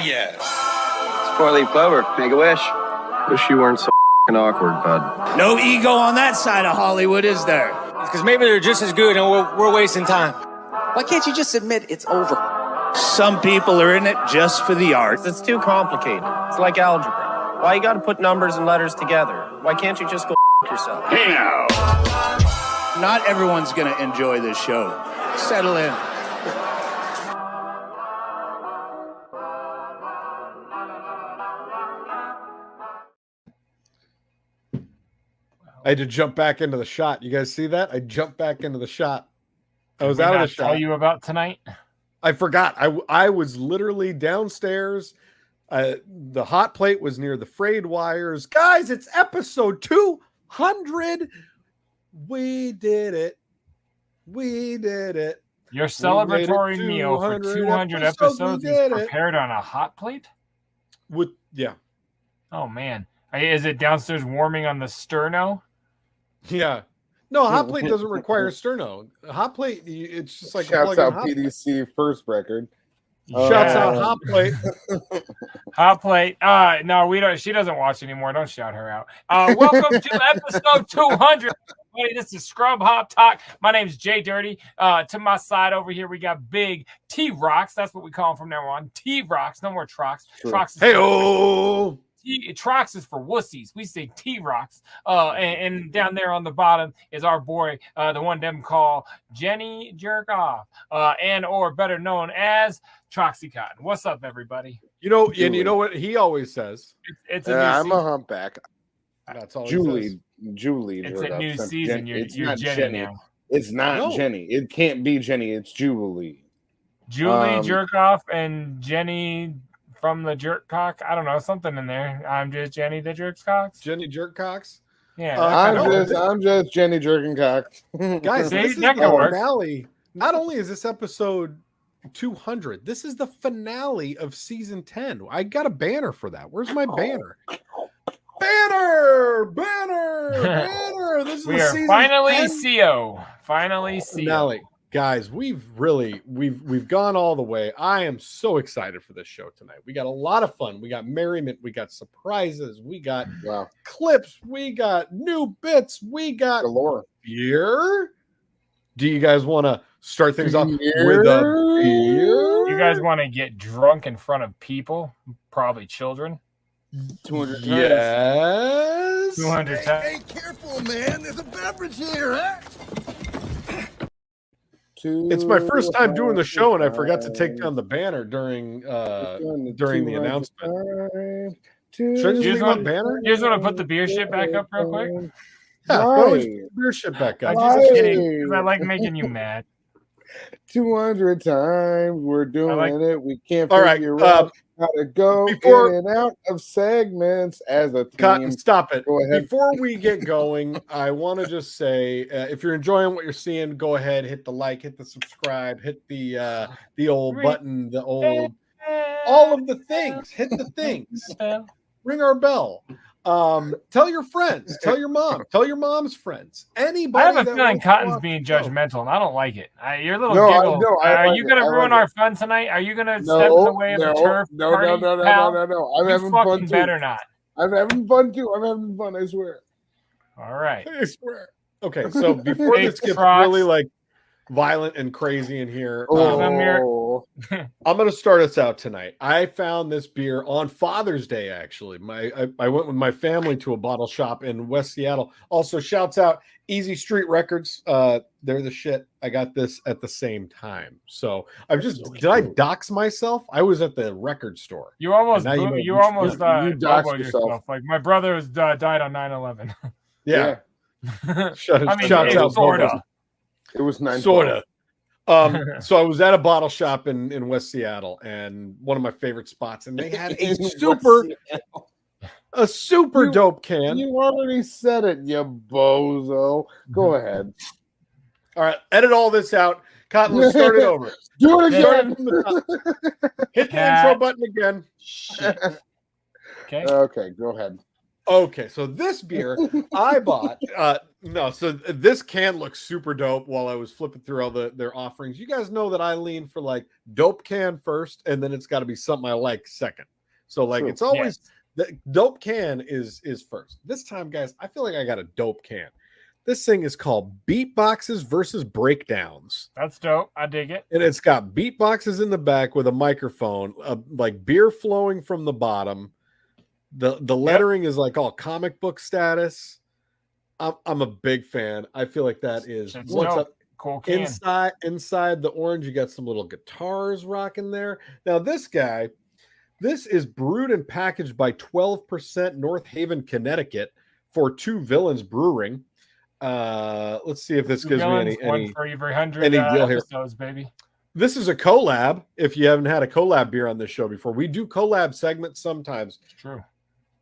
yes. It's four-leaf clover. Make a wish. Wish you weren't so awkward, bud. No ego on that side of Hollywood, is there? Because maybe they're just as good and we're wasting time. Why can't you just admit it's over? Some people are in it just for the art. It's too complicated. It's like algebra. Why you gotta put numbers and letters together? Why can't you just go yourself? Hey now. Not everyone's going to enjoy this show. Settle in. I had to jump back into the shot. You guys see that? I jumped back into the shot. I was out of the shot. Tell you about tonight? I forgot. I was literally downstairs. The hot plate was near the frayed wires. Guys, it's episode 200. We did it. We did it. Your celebratory meal for 200 episodes is prepared on a hot plate? Yeah. Oh, man. Is it downstairs warming on the sterno? Yeah. No, hot plate doesn't require sterno. Hot plate, it's just like shouts out PDC first record. Shouts out hot plate. Hot plate. No, we don't. She doesn't watch anymore. Don't shout her out. Welcome to episode 200. This is Scrub Hop Talk. My name is JDirty. To my side over here, we got Big Trox. That's what we call him from now on. Trox. No more Trox. Trox. Hey-oh. Trox is for wussies. We say Trox. And down there on the bottom is our boy, the one them call Jenny Jerkoff, and or better known as Troxy Cotton. What's up, everybody? You know, and you know what he always says? It's I'm a humpback. That's all Julie. It's a new season. You're Jenny now. It's not Jenny. It can't be Jenny. It's Julie. Julie Jerkoff and Jenny from the Jerkcock. I don't know, something in there. I'm just Jenny the Jerkcocks. Jenny Jerkcocks. Yeah, I'm just Jenny Jerkcocks. Guys, this is the finale. Not only is this episode 200, this is the finale of season 10. I got a banner for that. Where's my banner? Banner! This is we are finally CO. Finally CO. Finale. Guys, we've gone all the way. I am so excited for this show tonight. We got a lot of fun. We got merriment. We got surprises. We got clips. We got new bits. We got galore. Beer. Do you guys want to start things off with a beer? You guys want to get drunk in front of people, probably children? 200 times. Yes. 200 times. Hey, careful, man. There's a beverage here, huh? It's my first time doing the show, and I forgot to take down the banner during the announcement. Should I just leave my banner? You just want to put the beer shit back up real quick? Yeah, always put the beer shit back up. I'm just kidding, because I like making you mad. 200 times we're doing it. We can't figure out how to go in and out of segments as a team. Stop it. Go ahead. Before we get going, I want to just say, if you're enjoying what you're seeing, go ahead, hit the like, hit the subscribe, hit the old button, all of the things. Hit the things. Ring our bell. Tell your friends, tell your mom, tell your mom's friends. Anybody. I have a feeling Cotton's being judgmental, and I don't like it. Your little giggle. Are you going to ruin our fun tonight? Are you going to step in the way of the turf? No. I'm having fun too. Better not. I'm having fun too. I'm having fun. I swear. All right. I swear. Okay, so before this gets really like violent and crazy in here, I'm going to start us out tonight. I found this beer on Father's Day, actually. I went with my family to a bottle shop in West Seattle. Also, shouts out Easy Street Records. They're the shit. I got this at the same time. So did I dox myself? I was at the record store. You almost doxed yourself. Like my brother died on 9/11. Yeah. Shouts out. Sorta. It was 9. Sorta. So I was at a bottle shop in West Seattle, and one of my favorite spots, and they had a super dope can. You already said it, you bozo. Go ahead. All right, edit all this out. Cotton, let's start it over. Do it again. Hit the intro button again. Okay. Okay, go ahead. Okay, so this beer I bought. So this can look super dope while I was flipping through all their offerings. You guys know that I lean for like dope can first, and then it's got to be something I like second. So like it's always the dope can is first. This time, guys, I feel like I got a dope can. This thing is called Beatboxes versus Breakdowns. That's dope. I dig it. And it's got beatboxes in the back with a microphone, like beer flowing from the bottom. The lettering is like all comic book status. I'm a big fan. I feel like that is what's up. Cool can. Inside the orange, you got some little guitars rocking there. Now this is brewed and packaged by 12% North Haven, Connecticut for Two Villains Brewing. Let's see if this gives me any for every 100 deal here. episodes, baby. This is a collab. If you haven't had a collab beer on this show before, we do collab segments sometimes. It's true.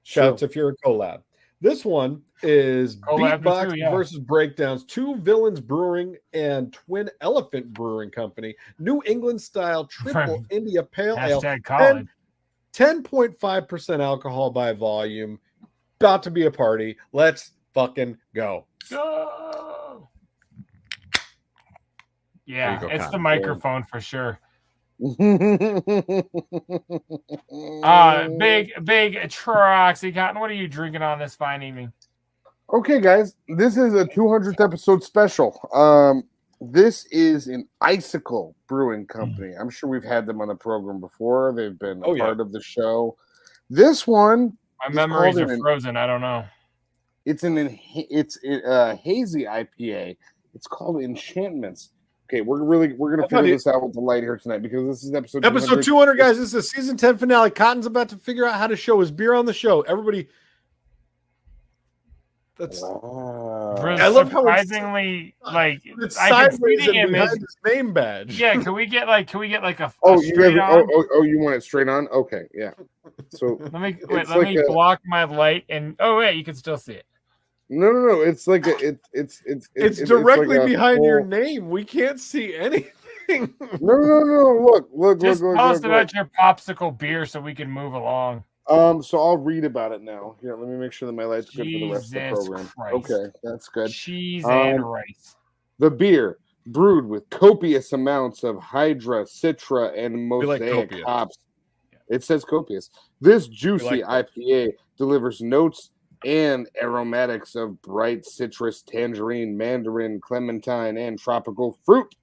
Shouts if you're a collab. This one is Beatbox versus Breakdowns. Two Villains Brewing and Twin Elephant Brewing Company. New England style triple India Pale Ale. 10.5% alcohol by volume. About to be a party. Let's fucking go. Go. Yeah, it's the microphone for sure. Big Troxy Cotton, what are you drinking on this fine evening? Okay, guys, this is a 200th episode special. This is an Icicle Brewing Company. I'm sure we've had them on the program before. They've been a part of the show. This one, my memories are frozen. I don't know. It's a hazy IPA. It's called Enchantments. Okay, we're gonna figure this out with the light here tonight because this is episode 200, guys. This is the season 10 finale. Cotton's about to figure out how to show his beer on the show. Everybody, I love how surprisingly it's sideways and behind his name badge. Yeah, can we get like a you want it straight on? Okay, yeah. So let me block my light and you can still see it. No. It's like it's directly behind your name. We can't see anything. No. Look. Just tell us about your popsicle beer so we can move along. So I'll read about it now. Here, let me make sure that my light's good for the rest of the program. Christ. Okay, that's good. Cheese and rice. The beer brewed with copious amounts of Hydra, Citra, and Mosaic hops. It says copious. This juicy IPA delivers notes and aromatics of bright citrus, tangerine, mandarin, clementine, and tropical fruit.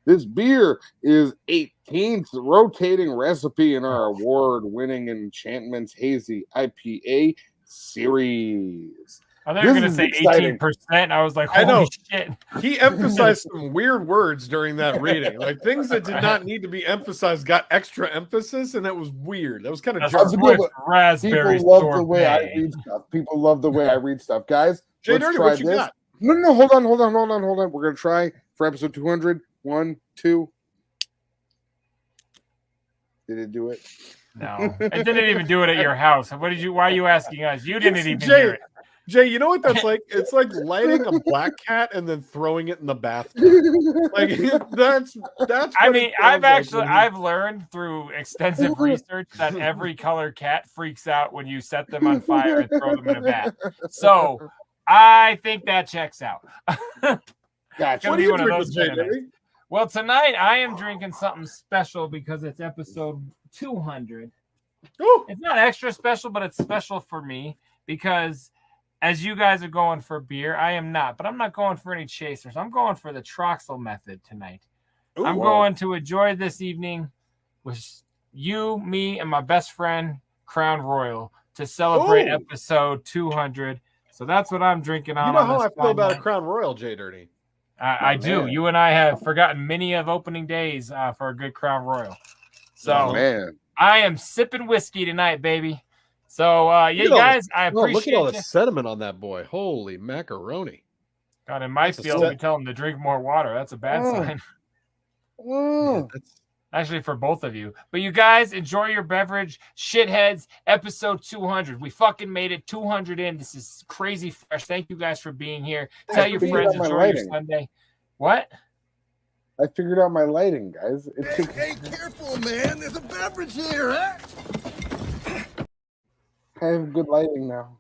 This beer is 18th rotating recipe in our award-winning Enchantments Hazy IPA series. I thought you were going to say 18%. I was like, holy shit. He emphasized some weird words during that reading. Like things that did not need to be emphasized got extra emphasis, and that was weird. That was kind of raspberry. People love the way I read stuff. People love the way I read stuff. Guys, JDirty, what you got? No, hold on. We're going to try for episode 200. 1, 2. Did it do it? No. It didn't even do it at your house. Why are you asking us? You didn't even hear it. Jay, you know what that's like? It's like lighting a black cat and then throwing it in the bathtub. Like that's. I mean, I've learned through extensive research that every color cat freaks out when you set them on fire and throw them in a bath. So I think that checks out. Gotcha. What are you drinking, Jay? Well, tonight I am drinking something special because it's episode 200. Ooh. It's not extra special, but it's special for me because as you guys are going for beer, I am not. But I'm not going for any chasers. I'm going for the Troxel method tonight. Ooh, I'm going to enjoy this evening with you, me, and my best friend, Crown Royal, to celebrate episode 200. So that's what I'm drinking on. You know how I feel about a Crown Royal, JDirty. I do. You and I have forgotten many of opening days for a good Crown Royal. So I am sipping whiskey tonight, baby. So guys, I appreciate look at all the sediment on that boy. Holy macaroni. God, in my field, we tell him to drink more water. That's a bad sign. Yeah, actually for both of you. But you guys, enjoy your beverage. Shitheads, episode 200. We fucking made it 200 in. This is crazy fresh. Thank you guys for being here. Tell your friends, enjoy your Sunday. What? I figured out my lighting, guys. Hey, careful, man. There's a beverage here, huh? I have good lighting now.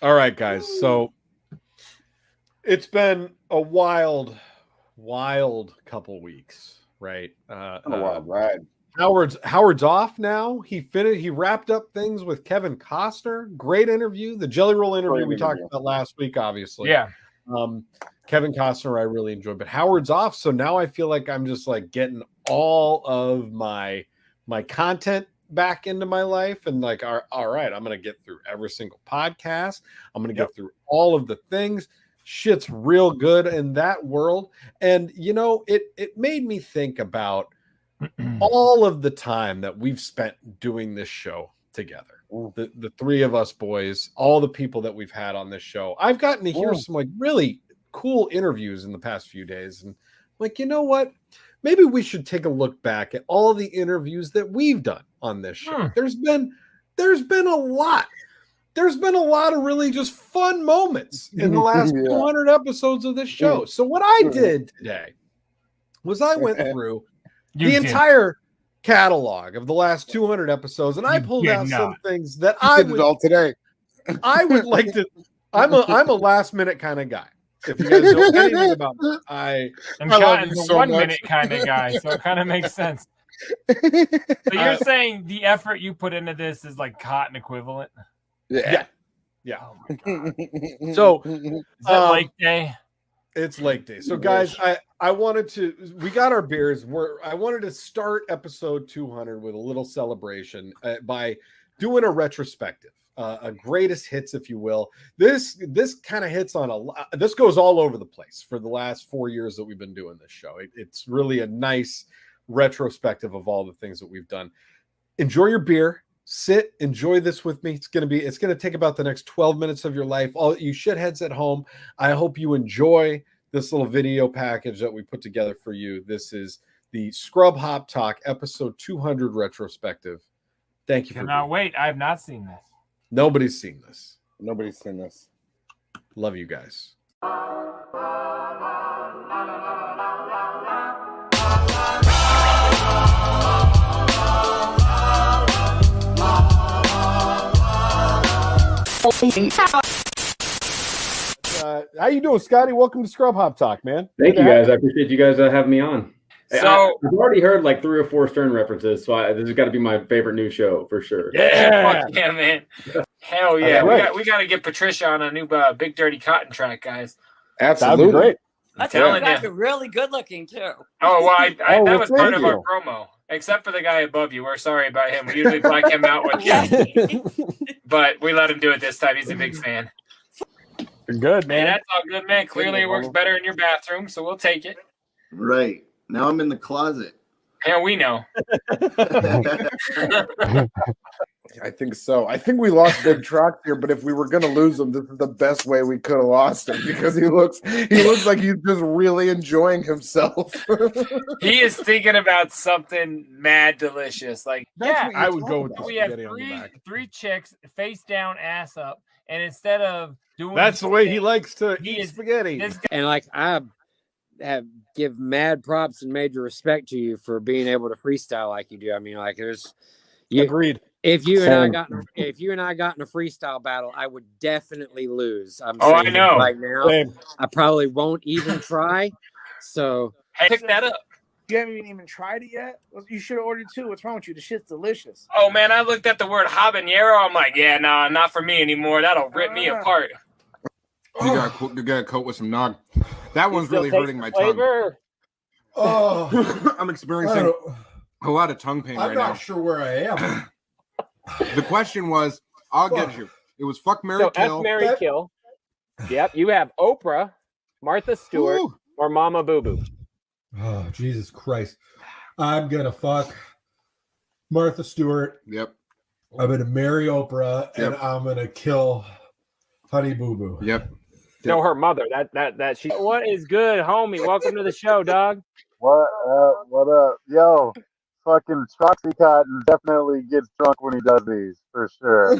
All right, guys. So it's been a wild couple weeks, right? A wild ride. Howard's off now. He wrapped up things with Kevin Costner. Great interview. The Jelly Roll interview we talked about last week, obviously. Yeah. Kevin Costner, I really enjoyed, but Howard's off. So now I feel like I'm just like getting all of my content back into my life, and like, all right, I'm going to get through every single podcast. I'm going to get through all of the things. Shit's real good in that world. And, you know, it made me think about all of the time that we've spent doing this show together. The three of us boys, all the people that we've had on this show. I've gotten to hear some like really cool interviews in the past few days. And like, you know what? Maybe we should take a look back at all the interviews that we've done on this show. There's been a lot. There's been a lot of really just fun moments in the last 200 episodes of this show. So what I did today was I went through the entire catalog of the last 200 episods, and I pulled out some things that I would all today. I would like to. I'm a last minute kind of guy. If you guys know anything about me, I'm Cotton's a 1 minute kind of guy, so it kind of makes sense. So you're saying the effort you put into this is like Cotton equivalent? Yeah. Oh my God. So is that Lake Day? It's Lake Day. So guys, we got our beers. I wanted to start episode 200 with a little celebration by doing a retrospective. A greatest hits, if you will. This kind of hits on a lot. This goes all over the place for the last 4 years that we've been doing this show. It's really a nice retrospective of all the things that we've done. Enjoy your beer. Sit, enjoy this with me. It's gonna take about the next 12 minutes of your life. All you shitheads at home, I hope you enjoy this little video package that we put together for you. This is the Scrub Hop Talk episode 200 retrospective. Thank you. Cannot wait. I have not seen this. Nobody's seen this. Nobody's seen this. Love you guys. How you doing, Scotty? Welcome to Scrub Hop Talk, man. Thank you, guys. I appreciate you guys having me on. So I've already heard like 3 or 4 Stern references, so this has got to be my favorite new show for sure. Yeah, man. Hell yeah. Right. We got to get Patricia on a new Big Dirty Cotton track, guys. Absolutely. That'd be great. I think you guys are really good looking too. Oh, well, that was part of you. our promo. Except for the guy above you. We're sorry about him. We usually black him out with Jesse. But we let him do it this time. He's a big fan. You're good, Man, that's all good, man. Clearly it works better in your bathroom, so we'll take it. Right. Now I'm in the closet. Yeah, we know. I think so. I think we lost Big Trox here, but if we were going to lose him, this is the best way we could have lost him because he looks like he's just really enjoying himself. He is thinking about something mad delicious. Like, I would go with the we have spaghetti on the back. three chicks face down, ass up, and instead of doing That's the way he likes to eat spaghetti. And like I have give mad props and major respect to you for being able to freestyle like you do. I mean, like Agreed. If you and I got in a freestyle battle, I would definitely lose. I know. Right now, Same. I probably won't even try. So hey, pick that up. You haven't even tried it yet? Well, you should have ordered 2. What's wrong with you? The shit's delicious. Oh man, I looked at the word habanero. I'm like, yeah, nah, not for me anymore. That'll rip me apart. You gotta coat with some nog. That one's really hurting my tongue. Oh, I'm experiencing a lot of tongue pain right now. I'm not sure where I am. The question was, I'll get you. It was fuck, marry, kill. F, marry, kill. Yep, you have Oprah, Martha Stewart, or Mama Boo Boo. Oh, Jesus Christ. I'm going to fuck Martha Stewart. Yep. I'm going to marry Oprah, and I'm going to kill Honey Boo Boo. Yep. No, her mother. That she. What is good, homie? Welcome to the show, dog. What up? Yo, fucking Troxy Cotton definitely gets drunk when he does these, for sure.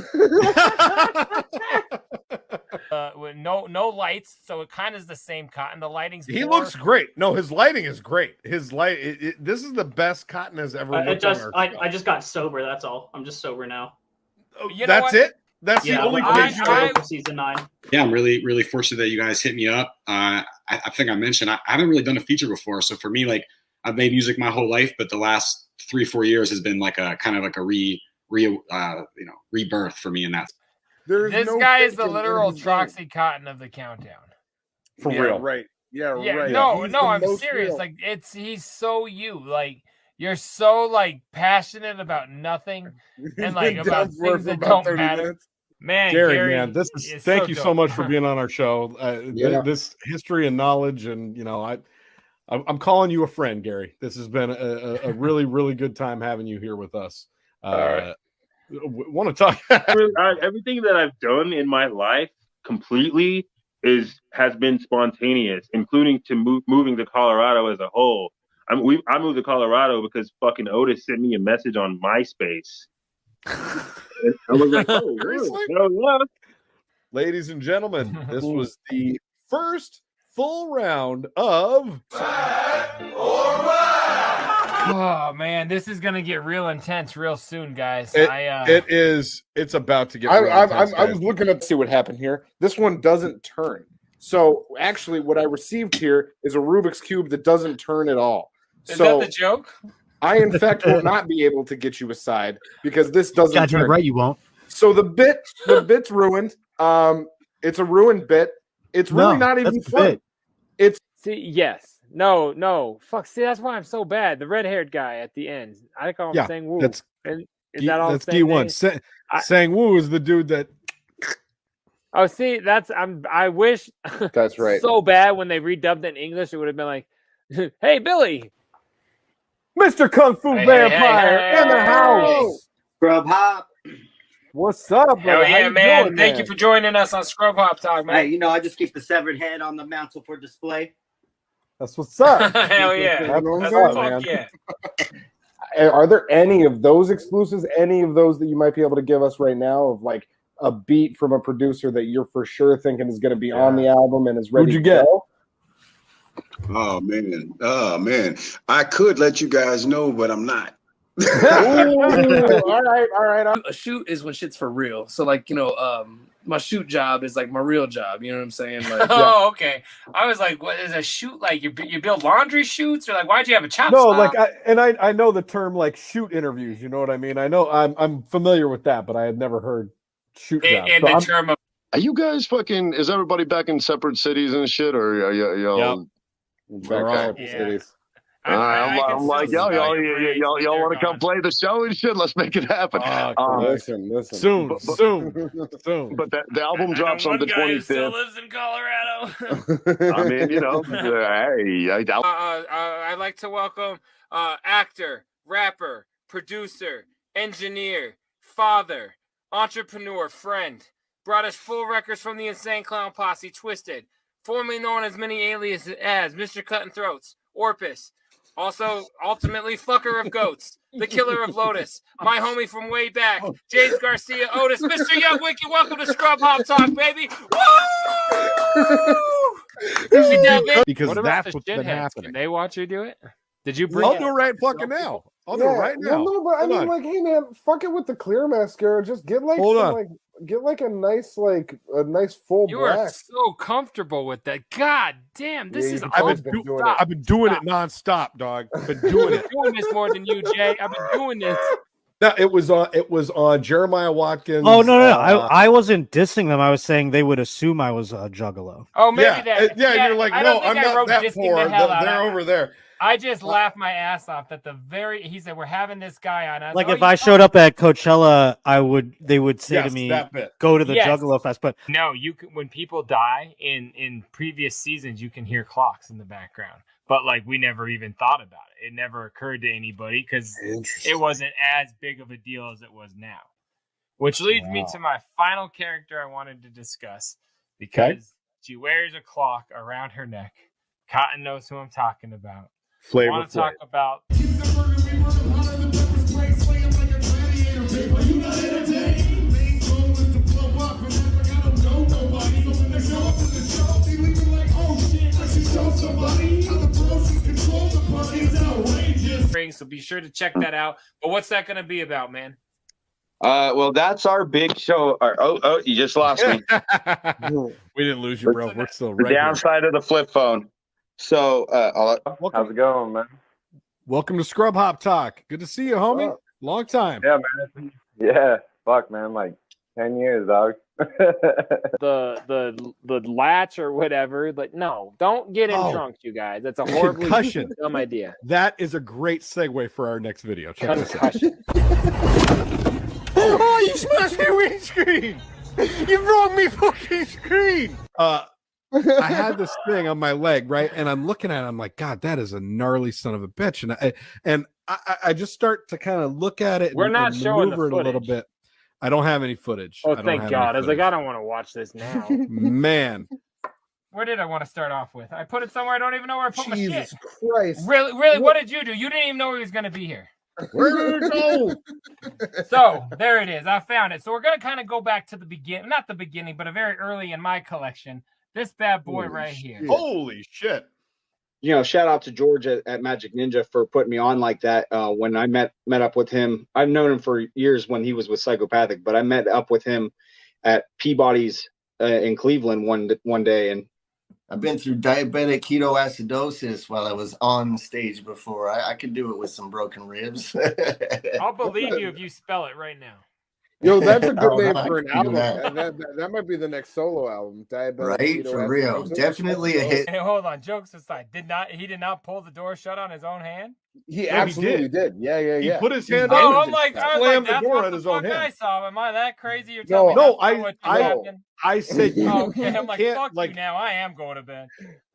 With no lights, so it kind of is the same Cotton. The lighting's He looks great. No, his lighting is great. His light. This is the best Cotton has ever looked. I just got sober. That's all. I'm just sober now. Oh, that's it. That's the only thing. For season 9. Yeah, I'm really, really fortunate that you guys hit me up. I think I mentioned I haven't really done a feature before, so for me, like I've made music my whole life, but the last 3-4 years has been like a kind of like a rebirth for me in that. This guy is the literal Troxy Cotton of the countdown. For real, right? Yeah, right. No, I'm serious. Real. Like he's so you. Like you're so like passionate about nothing and like about things that don't matter. Minutes. Man, Gary, man, this is thank you so much for dope. being on our show. This history and knowledge, and I'm calling you a friend, Gary. This has been a really, really good time having you here with us. All right. Want to talk? Everything that I've done in my life completely has been spontaneous, including moving to Colorado as a whole. I moved to Colorado because fucking Otis sent me a message on MySpace. And I was like, oh, really? Yeah. Ladies and gentlemen, this was the first full round of Oh man, this is gonna get real intense real soon, guys. It's about to get real intense, I was looking up to see what happened here. This one doesn't turn. So actually what I received here is a Rubik's Cube that doesn't turn at all. Is that the joke? I in fact will not be able to get you aside because this doesn't turn. You're right, you won't. So the bit's ruined. It's a ruined bit. It's really not even fun. No. Fuck. See, that's why I'm so bad. The red-haired guy at the end. I call him Sang Woo. That's that's D1. Sang Woo is the dude that. Oh, see, I wish. That's right. So bad when they redubbed it in English, it would have been like, "Hey, Billy, Mr. Kung Fu Vampire in the house." Scrub Hop. What's up, brother? Hell yeah, man. Thank you for joining us on Scrub Hop Talk, man. Hey, I just keep the severed head on the mantle for display. That's what's up. Hell yeah. That's what's up, man. Yeah. Are there any of those exclusives, any of those that you might be able to give us right now of like a beat from a producer that you're for sure thinking is going to be on the album and is ready Who'd you get? Go? Oh, man. I could let you guys know, but I'm not. All right. A shoot is when shit's for real. So like, my shoot job is like my real job. You know what I'm saying? Like, okay. I was like, what is a shoot like? You build laundry shoots, or like why'd you have a chop? No, stop? like I know the term like shoot interviews. You know what I mean? I know I'm familiar with that, but I had never heard shoot jobs. In the term of. Are you guys fucking? Is everybody back in separate cities and shit, or are y'all? Back in separate cities. I'm like, y'all want to come play the show and shit? Let's make it happen. Listen. Soon. But the album drops on the 25th. Still lives in Colorado. I mean, hey, I'd like to welcome actor, rapper, producer, engineer, father, entrepreneur, friend. Brought us full records from the Insane Clown Posse, Twisted, formerly known as many aliases as Mr. Cutting Throats, Orpus. Also, ultimately, fucker of goats, the killer of Lotus, my homie from way back, James Garcia Otis, Mr. Young Wiki. Welcome to Scrub Hop Talk, baby. Woo! Because that's what's been happening. Can they watch you do it? Did you bring? I'll do it right fucking now. I'll do it right now. No, but I mean, like, hey man, fuck it with the clear mascara. Just get like a nice full You black. are so comfortable with that. God damn, this is. I've been doing it nonstop, dog. I've been doing it. Doing this more than you, Jay. I've been doing this. No, it was on Jeremiah Watkins. Oh no. I wasn't dissing them. I was saying they would assume I was a juggalo. Oh, maybe that. Yeah, you're like, no, I'm not that poor. They're over there. I just laughed my ass off at he said we're having this guy on. Like if I showed up at Coachella, they would say to me, go to the Juggalo Fest. But no, you can, when people die in previous seasons, you can hear clocks in the background. But like we never even thought about it. It never occurred to anybody because it wasn't as big of a deal as it was now. Which leads me to my final character I wanted to discuss because she wears a clock around her neck. Cotton knows who I'm talking about. I want to talk about. So be sure to check that out. But what's that going to be about, man? Well, that's our big show. Oh, you just lost me. We didn't lose you, bro. We're still right The downside of the flip phone. So, how's it going, man? Welcome to Scrub Hop Talk. Good to see you, homie. Long time. Yeah, man. Yeah, fuck, man. Like 10 years, dog. the latch or whatever. Like, no, don't get in trunks, you guys. That's a horribly dumb idea. That is a great segue for our next video. Check this out. Oh, you smashed my windscreen! You broke me fucking screen! I had this thing on my leg, right? And I'm looking at it, I'm like, God, that is a gnarly son of a bitch. And I just start to kind of look at it. We're not showing the footage a little bit. I don't have any footage. Oh, thank God. I was like, I don't want to watch this now. Man. Where did I want to start off with? I put it somewhere I don't even know where I put my shit. Jesus Christ. Really, what did you do? You didn't even know he was going to be here. Where did it go? So there it is. I found it. So we're going to kind of go back to the beginning, not the beginning, but a very early in my collection. This bad boy right here. Holy shit. You know, shout out to George at Magic Ninja for putting me on like that. When I met up with him, I've known him for years when he was with Psychopathic, but I met up with him at Peabody's in Cleveland one day, and I've been through diabetic ketoacidosis while I was on stage before. I could do it with some broken ribs. I'll believe you if you spell it right now. Yo, that's a good name for an album. That might be the next solo album. Right? For real. Definitely a hit. Hey, hold on. Jokes aside. He did not pull the door shut on his own hand? He absolutely did. Yeah. He put his hand on I'm like, slammed the door on his own hand. I saw. Am I that crazy? You're telling me I said okay. I'm like, fuck you now. I am going to bed.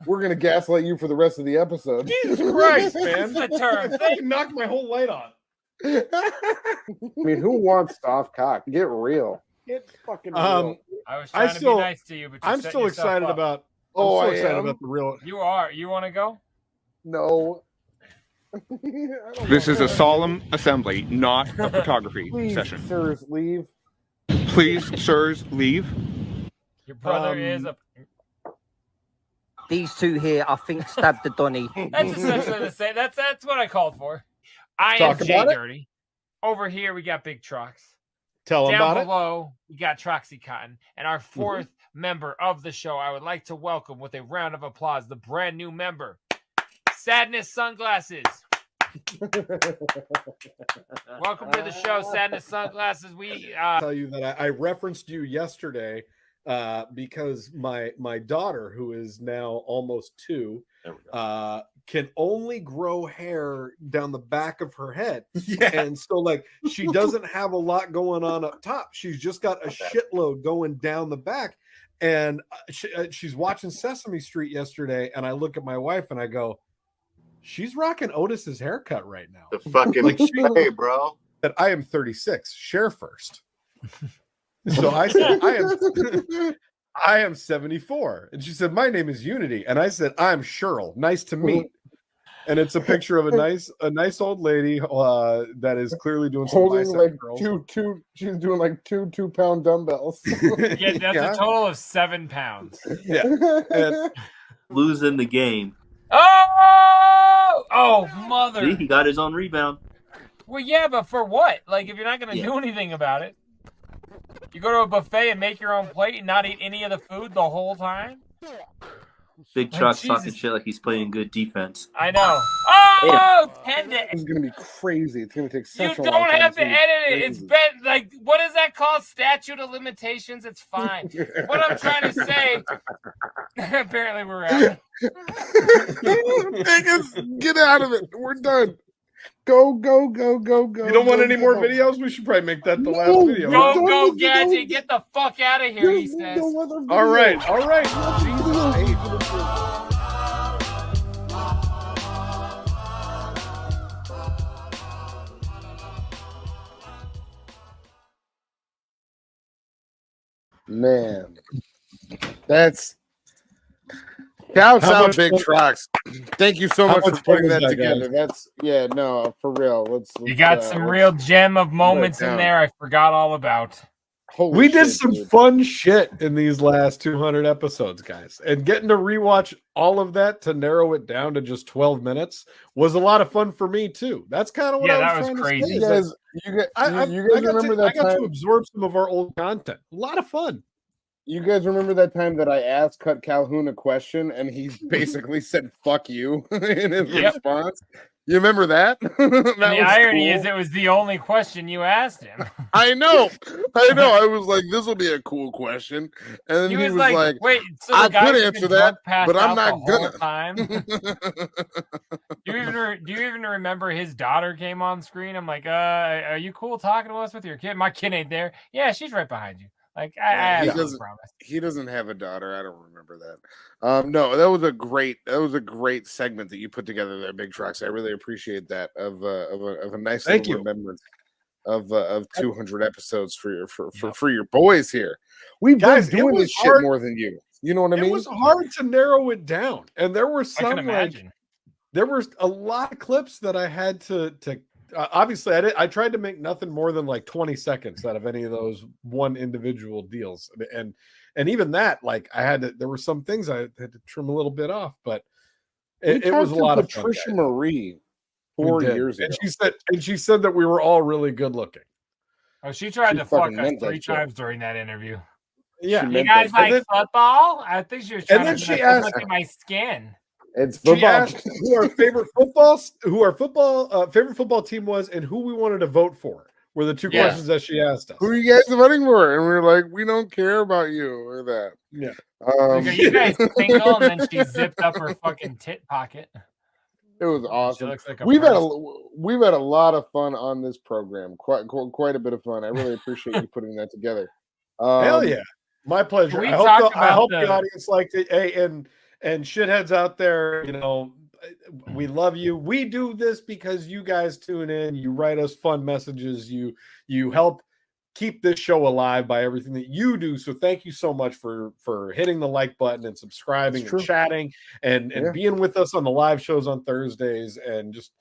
We're going to gaslight you for the rest of the episode. Jesus Christ, man. That's the term. They knocked my whole light on. I mean, who wants soft cock? Get real. Get fucking real. I was trying to be nice to you, but I'm still excited about. Excited about the real. You are. You want to go? No. This is a solemn assembly, not a photography Please, session. Sirs, leave. Please, sirs, leave. Your brother is a. These two here, I think, stabbed the Donny. That's essentially the same. That's what I called for. I Talk am JDirty. Over here, we got Big Trox. Tell them about Down below, we got Troxy Cotton. And our fourth member of the show, I would like to welcome with a round of applause the brand new member, Sadness Sunglasses. Welcome to the show, Sadness Sunglasses. We tell you that I referenced you yesterday because my daughter, who is now almost 2, can only grow hair down the back of her head. Yeah. And so like she doesn't have a lot going on up top. She's just got a shitload going down the back. And she's watching Sesame Street yesterday, and I look at my wife and I go, she's rocking Otis's haircut right now. The fucking like hey, bro. That I am 36. Share first. So I said, I am 74. And she said, my name is Unity. And I said, I'm Cheryl. Nice to meet. And it's a picture of a nice old lady that is clearly doing some holding like two. She's doing like 2 2-pound dumbbells. Yeah, that's a total of 7 pounds. Yeah, and losing the game. Oh, mother! See, he got his own rebound. Well, yeah, but for what? Like, if you're not going to do anything about it, you go to a buffet and make your own plate and not eat any of the food the whole time. Big Trox talking shit like he's playing good defense. I know. Oh, tend to. It's gonna be crazy. It's gonna take such a long time. You don't have to edit it. It's been like, what is that called? Statute of limitations. It's fine. What I'm trying to say. Apparently, we're out. Get out of it. We're done. Go. You don't want any more videos? We should probably make that the last video. Go, Gadget. Get the fuck out of here, he says. All right. Man, that's shouts out Big Trox. Thank you so much for putting that together. That's for real. Let's you got some real gem of moments in there I forgot all about. We did some fun shit in these last 200 episodes, guys, and getting to rewatch all of that to narrow it down to just 12 minutes was a lot of fun for me too. That's kind of what I was trying crazy. to say. You guys remember that time? I got to absorb some of our old content. A lot of fun. You guys remember that time that I asked Cut Calhoun a question and he basically said "fuck you" in his response? You remember that? The irony is, it was the only question you asked him. I know. I was like, "This will be a cool question," and then he was like, "Wait, so I could answer that, but I'm not gonna." Do you even remember his daughter came on screen? I'm like, "Are you cool talking to us with your kid? My kid ain't there. Yeah, she's right behind you." Like he doesn't have a daughter. I don't remember that. No, that was a great segment that you put together there, Big Trox. I really appreciate that of a nice little remembrance of 200 episodes for your boys here. We've been doing this shit more than you. You know what I mean? It was hard to narrow it down, and there were some there were a lot of clips that I had to. Obviously, I tried to make nothing more than like 20 seconds out of any of those one individual deals, and even that, like there were some things I had to trim a little bit off, but it was a lot of fun. Patricia Marie 4 years ago, and she said that we were all really good looking. Oh, she tried to fuck us 3 times during that interview. Yeah, you guys like football? I think she was trying to look at my skin. It's football. She asked who our favorite football team was and who we wanted to vote for. Were the two questions that she asked us. Who are you guys voting for? And we were like, we don't care about you or that. Yeah. You guys single, and then she zipped up her fucking tit pocket. It was awesome. Like we've had a lot of fun on this program. Quite a bit of fun. I really appreciate you putting that together. Hell yeah, my pleasure. I hope the audience liked it. Hey, and shitheads out there, we love you. We do this because you guys tune in. You write us fun messages. You help keep this show alive by everything that you do. So thank you so much for hitting the like button and subscribing and chatting and being with us on the live shows on Thursdays. And just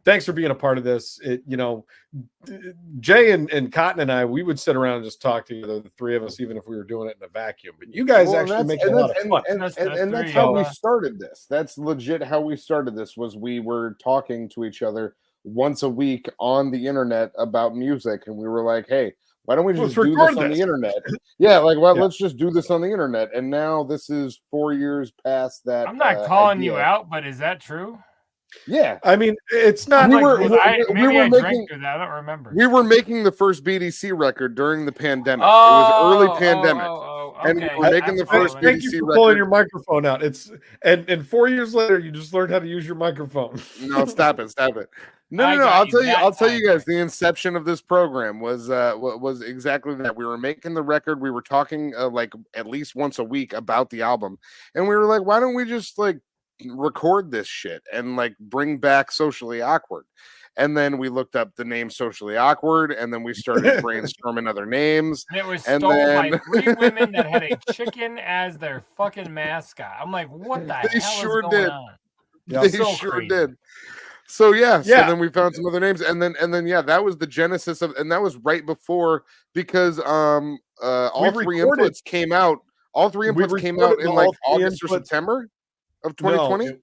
thanks for being a part of this. Jay and Cotton and I, we would sit around and just talk to the three of us, even if we were doing it in a vacuum. But you guys actually make it a lot of fun. And that's how we started this. That's legit how we started this. Was we were talking to each other once a week on the internet about music, and we were like, "Hey, why don't we just do this on the internet?" Let's just do this on the internet. And now this is 4 years past that. I'm not calling you out, but is that true? Yeah, I mean, it's not. I don't remember. We were making the first BDC record during the pandemic. It was early pandemic, and we were making the first BDC Thank you for record. pulling your microphone out. And 4 years later, you just learned how to use your microphone. No, stop it. No. I'll tell you guys. The inception of this program was exactly that. We were making the record. We were talking like at least once a week about the album, and we were like, why don't we just like record this shit and like bring back Socially Awkward? And then we looked up the name Socially Awkward, and then we started brainstorming other names. And it was stolen by 3 women that had a chicken as their fucking mascot. I'm like, what the hell is going on? They sure did. So so then we found some other names, and then that was the genesis of, and that was right before, because all 3 inputs came out. All 3 inputs came out in like August or September of 2020. No,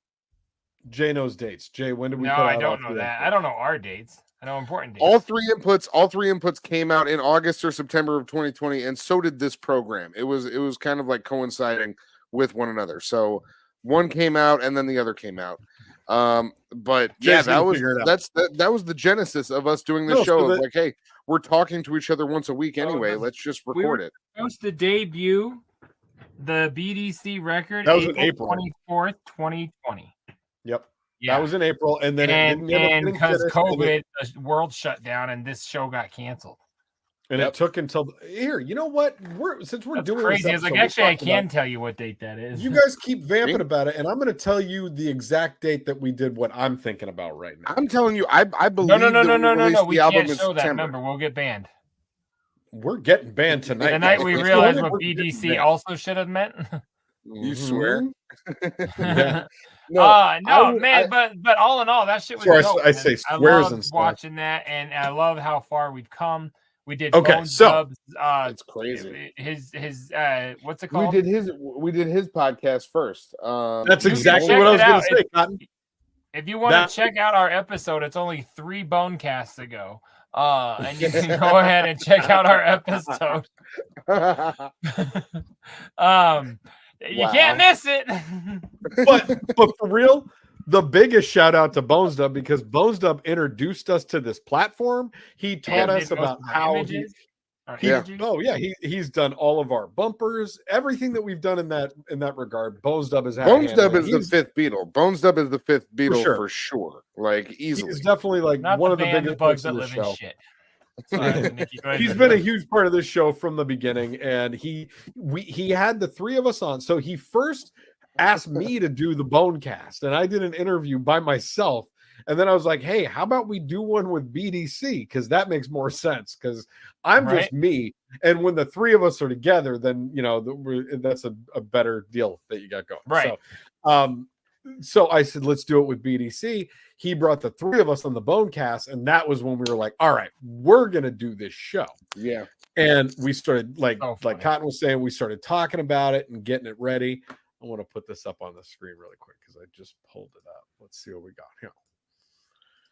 Jay knows dates. Jay, when did we? Put I don't know that. I don't know our dates. I know important dates. All three inputs came out in August or September of 2020, and so did this program. It was kind of like coinciding with one another. So one came out and then the other came out. But Jay's that was the genesis of us doing this show. Like, hey, we're talking to each other once a week anyway. Let's just record it. Supposed to debut the BDC record. That was in April 24th, 2020. Yep. Yeah. That was in April, and then because COVID, the world shut down, and this show got canceled. And it took until here. You know what? Since we're doing crazy. This It's like actually, I can tell you what date that is. You guys keep vamping about it, and I'm going to tell you the exact date that we did what I'm thinking about right now. I'm telling you, I believe. No. We can't show that. Remember, we'll get banned. We're getting banned tonight. The night we realized what BDC also should have meant. You swear? Yeah. But all in all, that shit was dope. I say swears and stuff. Watching that, and I love how far we've come. We did Bones Dub's, it's crazy. His what's it called? We did his podcast first. That's exactly what I was going to say, Cotton. If you want to check out our episode, it's only 3 bone casts ago. And you can go ahead and check out our episode. You can't miss it. but for real, the biggest shout out to Bones Dub, because Bones Dub introduced us to this platform. He taught us about how he's done all of our bumpers, everything that we've done in that regard. Bones Dub is Bones Dub is the fifth Beatle. Bones Dub is the fifth Beatle for sure. Like easily. He's definitely like not one the of the biggest bugs of that the live show. in shit. Sorry, Nikki, He's been a huge part of this show from the beginning, and he had the 3 of us on. So he first asked me to do the bone cast, and I did an interview by myself. And then I was like, hey, how about we do one with BDC? Because that makes more sense, because I'm just me. And when the 3 of us are together, then, that's a better deal that you got going. Right. So I said, let's do it with BDC. He brought the 3 of us on the bone cast, and that was when we were like, all right, we're going to do this show. Yeah. And we started, like Cotton was saying, we started talking about it and getting it ready. I want to put this up on the screen really quick because I just pulled it up. Let's see what we got here.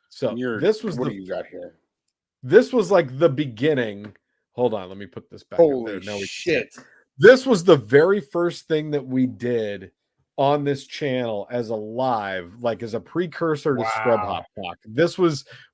So this was what do you got here? This was like the beginning. Hold on, let me put this back up there. Holy shit. This was the very first thing that we did on this channel as a live, like as a precursor to Scrub Hop Talk.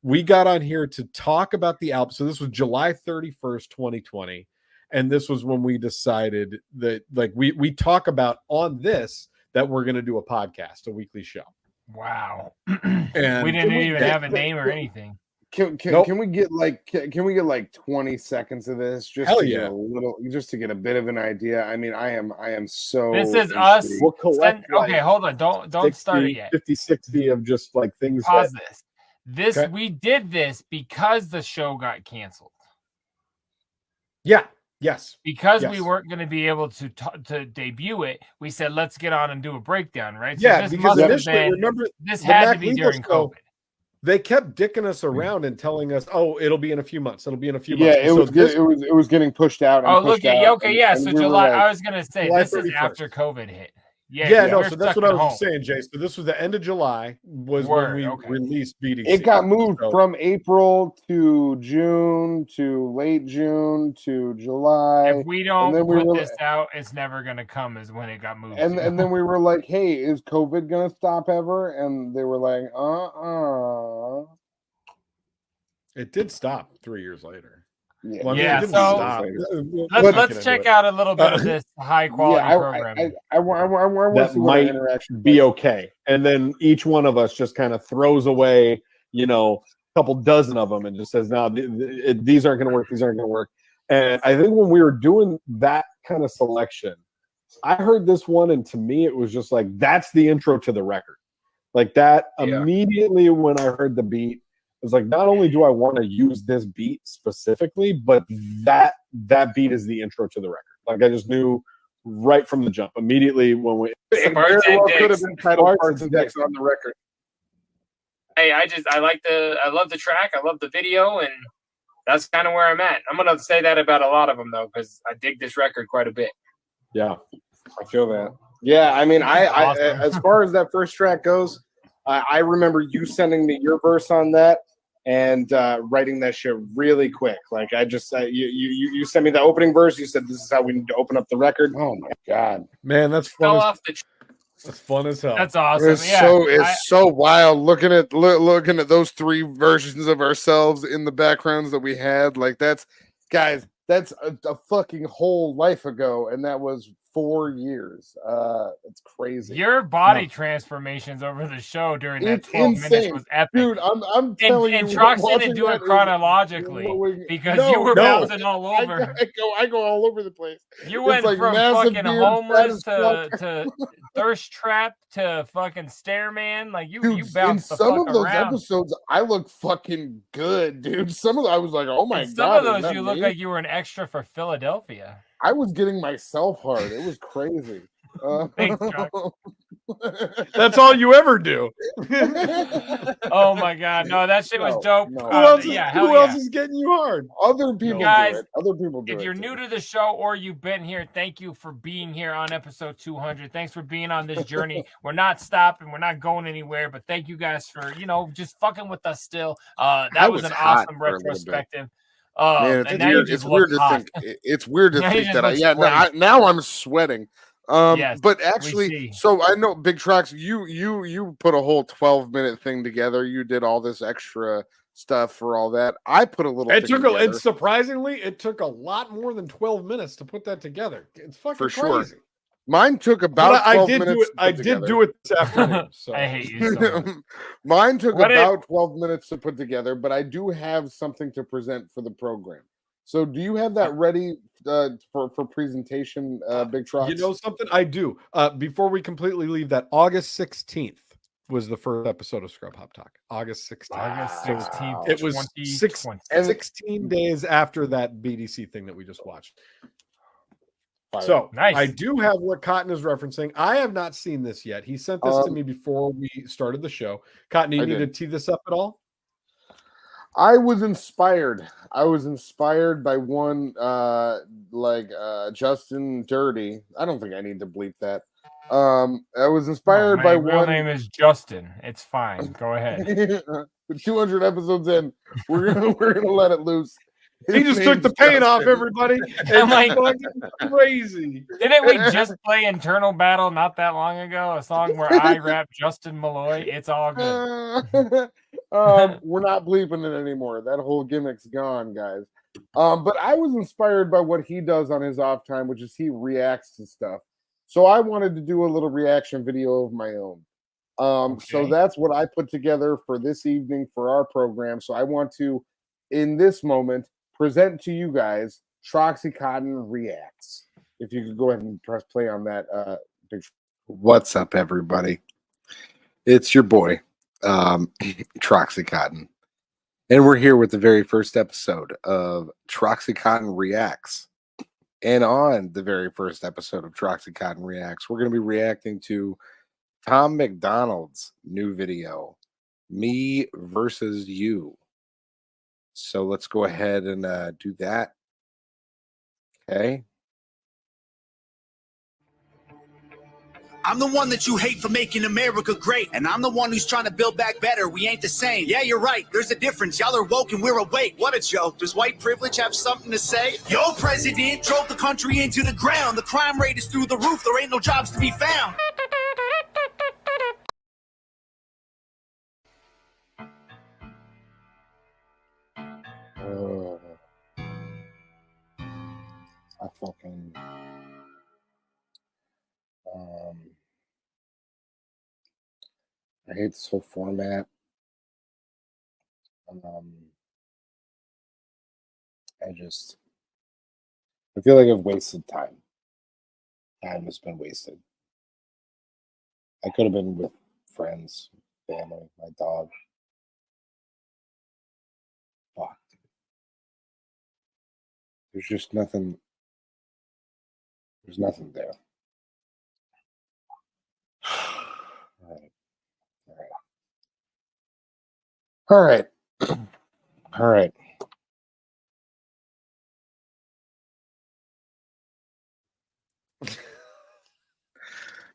We got on here to talk about the album. So this was July 31st, 2020. And this was when we decided that, like, we talk about on this that we're going to do a podcast, a weekly show. Wow. And we didn't even have a name or anything. Can we get like 20 seconds of this just to get a little, just to get a bit of an idea? I mean, I am so. This is us. We'll collect okay, hold on. Don't 60, start it yet. 60 of just like things. Pause this. We did this because the show got canceled. Yeah. Yes. Because we weren't going to be able to debut it, we said let's get on and do a breakdown, right? So yeah, this because initially, remember, this had to be during COVID. They kept dicking us around and telling us, "Oh, it'll be in a few months. It'll be in a few months." Yeah, it was getting pushed out. Oh, look at okay, yeah. So July. I was gonna say this is after COVID hit. No. So that's what I was saying, Jay. So this was the end of July. Was when we released BDC. It got moved from April to June to late June to July. If we don't put this out, it's never gonna come. Is when it got moved. And then we were like, "Hey, is COVID gonna stop ever?" And they were like, It did stop 3 years later. Yeah. Well, let's check out a little bit of this high quality programming. I want that to see what might interaction be okay, and then each one of us just kind of throws away, a couple dozen of them, and just says, "No, these aren't going to work. These aren't going to work." And I think when we were doing that kind of selection, I heard this one, and to me, it was just like that's the intro to the record. Like that immediately when I heard the beat. It was like, not only do I want to use this beat specifically, but that beat is the intro to the record. Like I just knew right from the jump immediately when we could have been titled Parts and Decks on the record. Hey, I love the track, I love the video, and that's kind of where I'm at. I'm gonna say that about a lot of them though, because I dig this record quite a bit. Yeah, I feel that. Yeah, I mean, I as far as that first track goes, I remember you sending me your verse on that. And writing that shit really quick. Like I just you sent me the opening verse. You said this is how we need to open up the record. Oh my god, man, that's fun. That's fun as hell. That's awesome. It's so wild looking at those 3 versions of ourselves in the backgrounds that we had. Like that's a fucking whole life ago, and that was 4 years. It's crazy. Your body transformations over the show during that 12 minutes was epic. Dude, I'm telling you. And Trox didn't do it chronologically because you were bouncing all over. I go all over the place. You went from fucking homeless to thirst trap to fucking stairman. Like you bounced the fuck around. In some of those episodes, I look fucking good, dude. Some of them, I was like, oh my god. Some of those, you look like you were an extra for Philadelphia. I was getting myself hard. It was crazy. Thanks, Trox. That's all you ever do. Oh my god, no, that shit was dope. Who else is getting you hard? Other people guys, do it. Other people do it. If you're new to the show or you've been here, thank you for being here on episode 200. Thanks for being on this journey. We're not stopping. We're not going anywhere. But thank you guys for just fucking with us still. That was an awesome retrospective. Man, it's weird to think. It's weird to think that. Now I'm sweating. But actually, so I know Big Trox, you put a whole 12-minute thing together. You did all this extra stuff for all that. I put a little. And surprisingly, it took a lot more than 12 minutes to put that together. It's fucking for crazy. Sure. Mine took about 12 minutes. I did do it this afternoon. So. I hate you so much. Mine took about 12 minutes to put together, but I do have something to present for the program. So do you have that ready for presentation, Big Trox? You know something? I do. Before we completely leave that, August 16th was the first episode of Scrub Hop Talk. August 16th. August 16th. It was 16 days after that BDC thing that we just watched. So nice. I do have what Cotton is referencing. I have not seen this yet. He sent this to me before we started the show. Cotton, do you need to tee this up at all? I was inspired. By one Justin Dirty. I don't think I need to bleep that. I was inspired by one. My real name is Justin. It's fine. Go ahead. 200 episodes in, we're gonna let it loose. He just took the paint off everybody. And like crazy. Didn't we just play Internal Battle not that long ago? A song where I rap Justin Malloy. It's all good. We're not bleeping it anymore. That whole gimmick's gone, guys. But I was inspired by what he does on his off time, which is he reacts to stuff. So I wanted to do a little reaction video of my own. So that's what I put together for this evening for our program. So I want to, in this moment, present to you guys Troxy Cotton Reacts. If you could go ahead and press play on that. What's up, everybody? It's your boy, Troxy Cotton. And we're here with the very first episode of Troxy Cotton Reacts. And on the very first episode of Troxy Cotton Reacts, we're going to be reacting to Tom McDonald's new video, Me Versus You. So let's go ahead and do that. Okay. I'm the one that you hate for making America great, and I'm the one who's trying to build back better. We ain't the same. Yeah, you're right. There's a difference. Y'all are woke and we're awake. What a joke. Does white privilege have something to say? Your president drove the country into the ground. The crime rate is through the roof. There ain't no jobs to be found. I fucking I hate this whole format. I feel like I've wasted time. Time has been wasted. I could have been with friends, family, my dog. Fuck. There's just nothing. There's nothing there. All right. All right.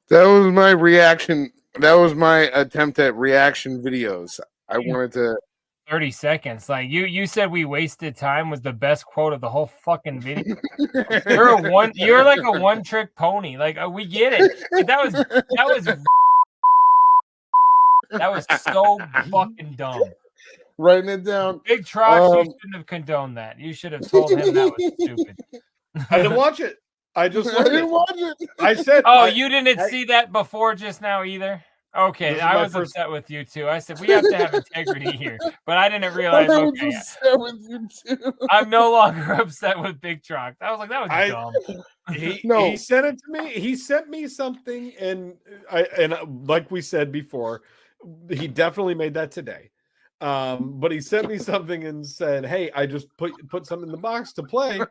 That was my reaction. That was my attempt at reaction videos. I wanted to 30 seconds. Like you said we wasted time was the best quote of the whole fucking video. You're like a one-trick pony. Like we get it. But that was so fucking dumb. Writing it down. Big Trox, you shouldn't have condoned that. You should have told him that was stupid. I didn't watch it. I didn't watch it. I said, you didn't see that before just now either? Okay, I was upset with you too. I said we have to have integrity here, but I didn't realize. Okay, upset with you too. I'm no longer upset with Big Trox. I was like, that was dumb. He sent it to me. He sent me something, and like we said before, he definitely made that today. But he sent me something and said, "Hey, I just put something in the box to play,"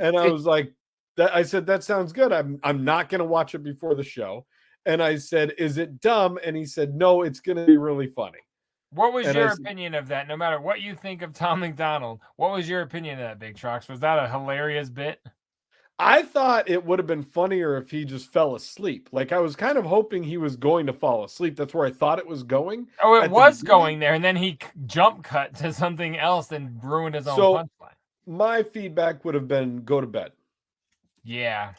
and I was like, "I said that sounds good. I'm not going to watch it before the show." And I said, is it dumb? And he said, no, it's going to be really funny. What was your opinion of that? No matter what you think of Tom McDonald, what was your opinion of that, Big Trox? Was that a hilarious bit? I thought it would have been funnier if he just fell asleep. Like, I was kind of hoping he was going to fall asleep. That's where I thought it was going. Oh, it was going there, and then he jump cut to something else and ruined his own punchline. My feedback would have been go to bed. Yeah.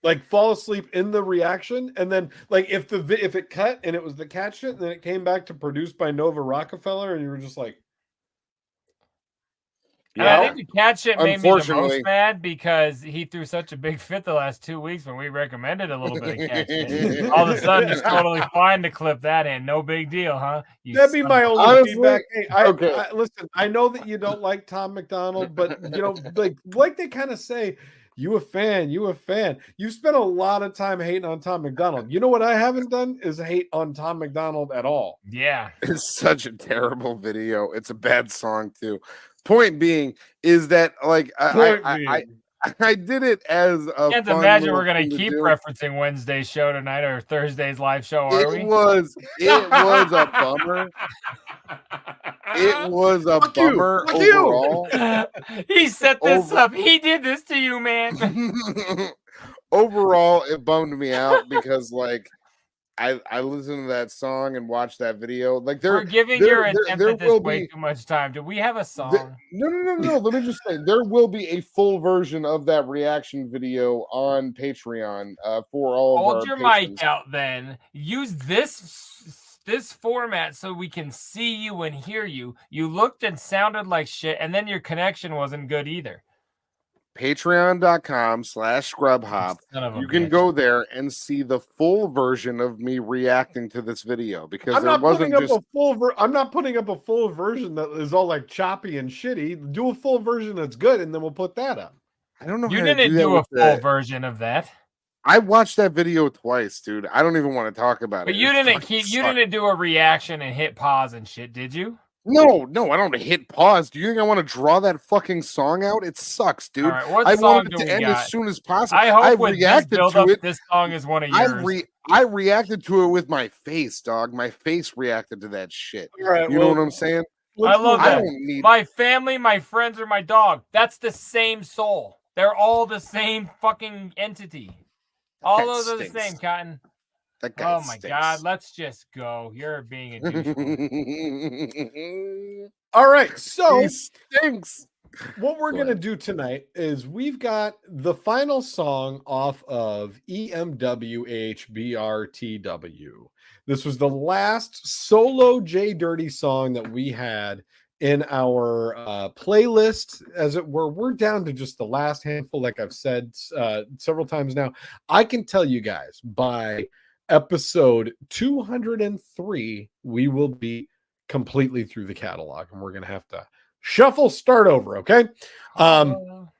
Like, fall asleep in the reaction, and then, like, if it cut and it was the cat shit, and then it came back to produced by Nova Rockefeller, and you were just like... And I think the cat shit made me the most mad because he threw such a big fit the last 2 weeks when we recommended a little bit of cat shit. All of a sudden, it's totally fine to clip that in. No big deal, huh? That'd be my only feedback. Hey, listen, I know that you don't like Tom McDonald, but, you know, like they kind of say, you a fan. You've spent a lot of time hating on Tom McDonald. You know what I haven't done is hate on Tom McDonald at all. Yeah. It's such a terrible video. It's a bad song, too. Point being is that, like, I did it as a can't imagine we're going to keep referencing Wednesday's show tonight or Thursday's live show, are we? It was a bummer. It was a bummer overall. He set this up. He did this to you, man. Overall, it bummed me out because, like, I listened to that song and watched that video. Like, we're giving your attempt at this way too much time. Do we have a song? No. Let me just say, there will be a full version of that reaction video on Patreon for all of our Hold your mic out then. Use this format so we can see you and hear you. You looked and sounded like shit, and then your connection wasn't good either. Patreon.com/ScrubHop. You can go there and see the full version of me reacting to this video because I'm not putting up a full version that is all like choppy and shitty. Do a full version that's good, and then we'll put that up. I don't know. You didn't do a full version of that. I watched that video twice, dude. I don't even want to talk about it. But you didn't do a reaction and hit pause and shit, did you? No, I don't hit pause. Do you think I want to draw that fucking song out? It sucks, dude. All right, what I song wanted it to end as soon as possible. I hope with this build-up, this song is one of yours. I reacted to it with my face, dog. My face reacted to that shit. Right, you know what I'm saying? I love that. My family, my friends, or my dog. That's the same soul. They're all the same fucking entity. All those are the same, Cotton. Oh my God, let's just go. You're being a douchebag. All right, so he stinks. What we're going to do tonight is we've got the final song off of EMWHBRTW. This was the last solo JDirty song that we had in our playlist, as it were. We're down to just the last handful, like I've said several times now. I can tell you guys by episode 203, we will be completely through the catalog, and we're going to have to start over, okay? Now,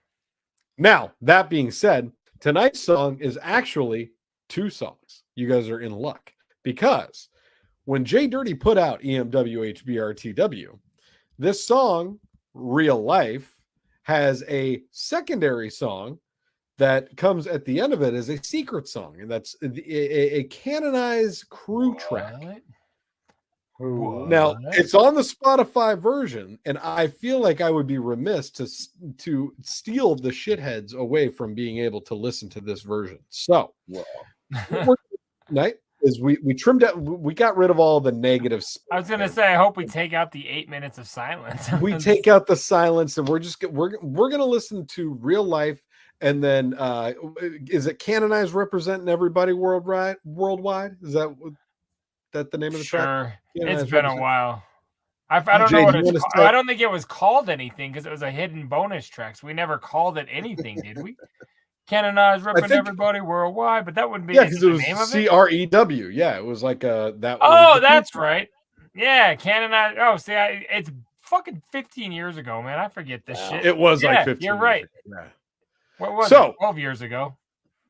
that being said, tonight's song is actually two songs. You guys are in luck, because when JDirty put out EMWHBRTW, this song, Real Life, has a secondary song that comes at the end of it as a secret song, and that's a canonized crew track. Now, it's on the Spotify version, and I feel like I would be remiss to steal the shitheads away from being able to listen to this version. So, tonight is we trimmed out, we got rid of all the negative. I was gonna say, I hope we take out the 8 minutes of silence. We take out the silence, and we're gonna listen to Real Life. And then, is it Canonized Representing Everybody Worldwide? Is that the name of the track? It's been a while. I don't know what it's called. I don't think it was called anything because it was a hidden bonus tracks. We never called it anything, did we? Canonized Representing Everybody Worldwide, but that wouldn't be because it was CREW. Yeah, it was like that. Oh, that's right. Yeah, Canonized. Oh, see, it's fucking 15 years ago, man. I forget this shit. It was like 15. You're right. Yeah. What was it? 12 years ago.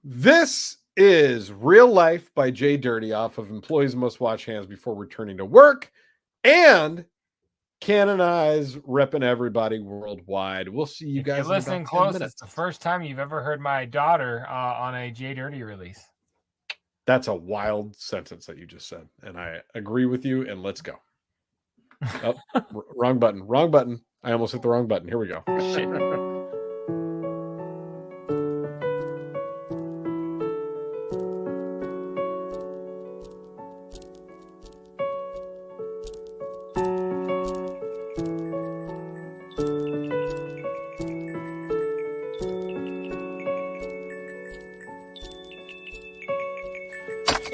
This is Real Life by JDirty off of Employees Must Wash Hands Before Returning to Work, and Canonize Reppin' Everybody Worldwide. We'll see you guys. Listen close. It's the first time you've ever heard my daughter on a JDirty release. That's a wild sentence that you just said, and I agree with you. And let's go. Oh, wrong button. Wrong button. I almost hit the wrong button. Here we go. Shit.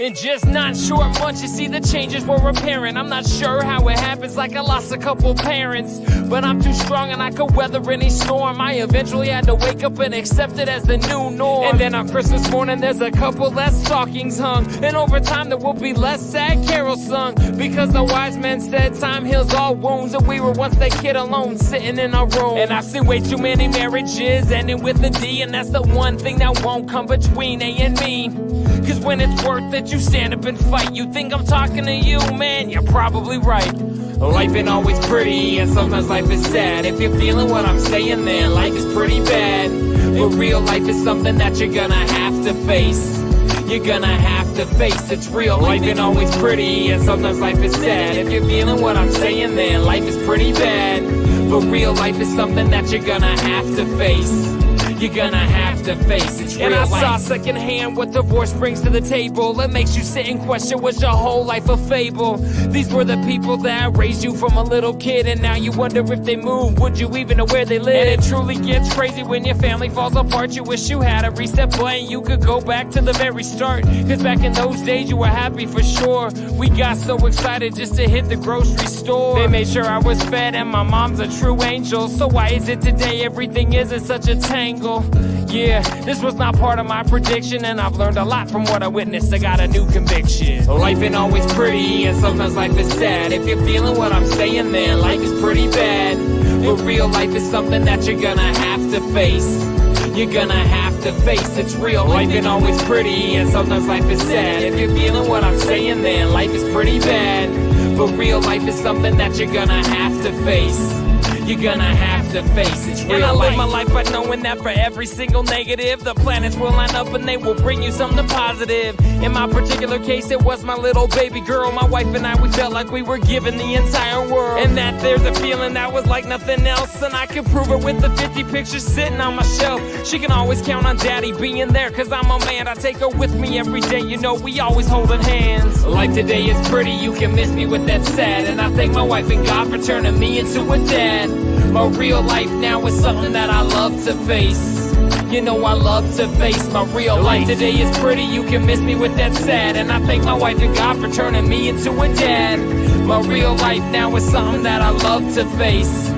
In just not short months, you see the changes were apparent. I'm not sure how it happens, like I lost a couple parents. But I'm too strong and I could weather any storm. I eventually had to wake up and accept it as the new norm. And then on Christmas morning, there's a couple less stockings hung. And over time, there will be less sad carols sung. Because the wise men said time heals all wounds. And we were once that kid alone, sitting in our room. And I've seen way too many marriages ending with a D. And that's the one thing that won't come between A and me. Cause when it's worth it, you stand up and fight. You think I'm talking to you, man, you're probably right. Life ain't always pretty, and sometimes life is sad. If you're feeling what I'm saying, then life is pretty bad. But real life is something that you're gonna have to face. You're gonna have to face, it's real. Life ain't always pretty, and sometimes life is sad. If you're feeling what I'm saying, then life is pretty bad. But real life is something that you're gonna have to face. You're gonna have to face it. And I saw secondhand what divorce brings to the table. It makes you sit and question, was your whole life a fable? These were the people that raised you from a little kid, and now you wonder if they moved, would you even know where they live? And it truly gets crazy when your family falls apart. You wish you had a reset button, you could go back to the very start. Cause back in those days you were happy for sure. We got so excited just to hit the grocery store. They made sure I was fed and my mom's a true angel. So why is it today everything is in such a tangle? Yeah, this was not part of my prediction, and I've learned a lot from what I witnessed. I got a new conviction. Life ain't always pretty, and sometimes life is sad. If you're feeling what I'm saying, then life is pretty bad. But real life is something that you're gonna have to face. You're gonna have to face, it's real. Life ain't always pretty, and sometimes life is sad. If you're feeling what I'm saying, then life is pretty bad. But real life is something that you're gonna have to face. You're gonna have to face it. And I live my life by knowing that for every single negative, the planets will line up and they will bring you something positive. In my particular case, it was my little baby girl. My wife and I, we felt like we were given the entire world. And that there's a feeling that was like nothing else. And I can prove it with the 50 pictures sitting on my shelf. She can always count on daddy being there, cause I'm a man. I take her with me every day, you know we always holding hands. Like today is pretty, you can miss me with that sad. And I thank my wife and God for turning me into a dad. My real life now is something that I love to face. You know I love to face my real life. Today is pretty, you can miss me with that sad. And I thank my wife and God for turning me into a dad. My real life now is something that I love to face.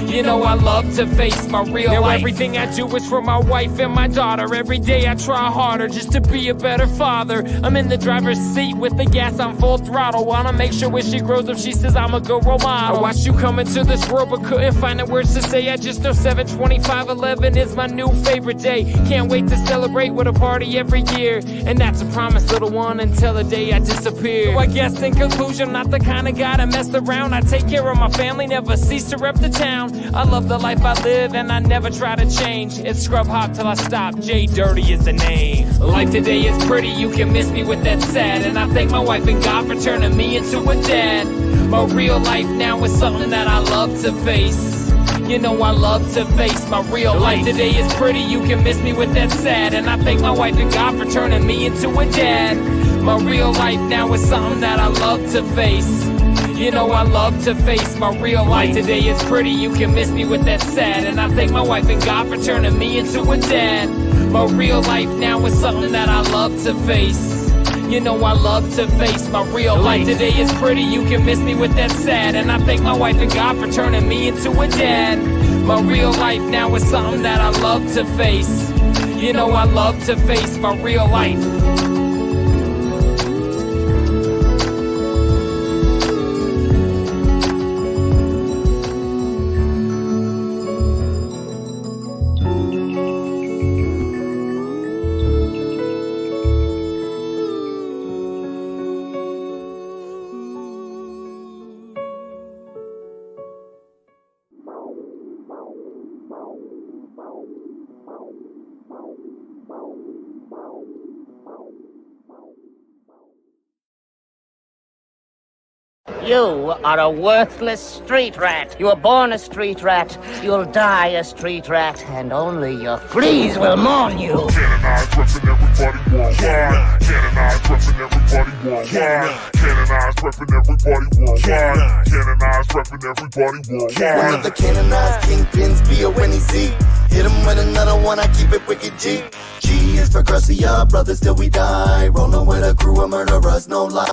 You know I love to face my real life. Now everything I do is for my wife and my daughter. Every day I try harder just to be a better father. I'm in the driver's seat with the gas on full throttle. Wanna make sure when she grows up she says I'm a good role model. I watched you come into this world but couldn't find the words to say. I just know 7/25/11 is my new favorite day. Can't wait to celebrate with a party every year. And that's a promise, little one, until the day I disappear. So I guess in conclusion, I'm not the kind of guy to mess around. I take care of my family, never cease to rep the town. I love the life I live and I never try to change. It's scrub hop till I stop, JDirty is the name. Life today is pretty, you can miss me with that sad. And I thank my wife and God for turning me into a dad. My real life now is something that I love to face. You know I love to face my real life. Today is pretty, you can miss me with that sad. And I thank my wife and God for turning me into a dad. My real life now is something that I love to face. You know I love to face my real life. Today is pretty, you can miss me with that sad. And I thank my wife and God for turning me into a dad. My real life now is something that I love to face. You know I love to face my real life. Today is pretty, you can miss me with that sad. And I thank my wife and God for turning me into a dad. My real life now is something that I love to face. You know I love to face my real life. You are a worthless street rat. You were born a street rat. You'll die a street rat. And only your fleas will mourn you. Canonized, reppin' everybody worldwide. Canonized, reppin' everybody worldwide. Canonized, reppin' everybody worldwide. Canonized, reppin' everybody worldwide. One of the canonized kingpins, B-O-N-E-Z. Hit him with another one, I keep it wicked G. G is for Garcia, brothers till we die. Rolling with a crew of murderers, no lie.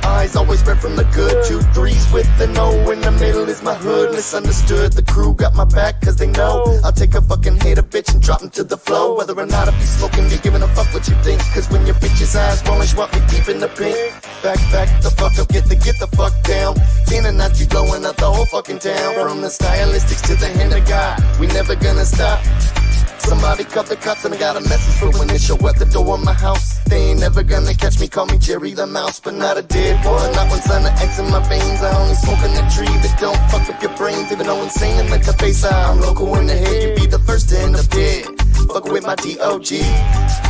Eyes always spread from the good. 2 3s with the no in the middle is my hood. Misunderstood, the crew got my back cause they know I'll take a fucking hater bitch and drop him to the flow. Whether or not I be smoking, you giving a fuck what you think. Cause when your bitch's eyes rolling, she want me deep in the pink. Back the fuck up, get the fuck down. Canonized be blowing up the whole fucking town. From the stylistics to the hand of God, we never gonna stop. Somebody call the cops and I got a message for when they show at the door of my house. They ain't never gonna catch me, call me Jerry the Mouse. But not a dead one, not one sign of X in my veins. I only smoke in the tree that don't fuck up your brains. Even though insane in the face, I'm local in the head. You be the first to end up dead. Fuck with my D.O.G.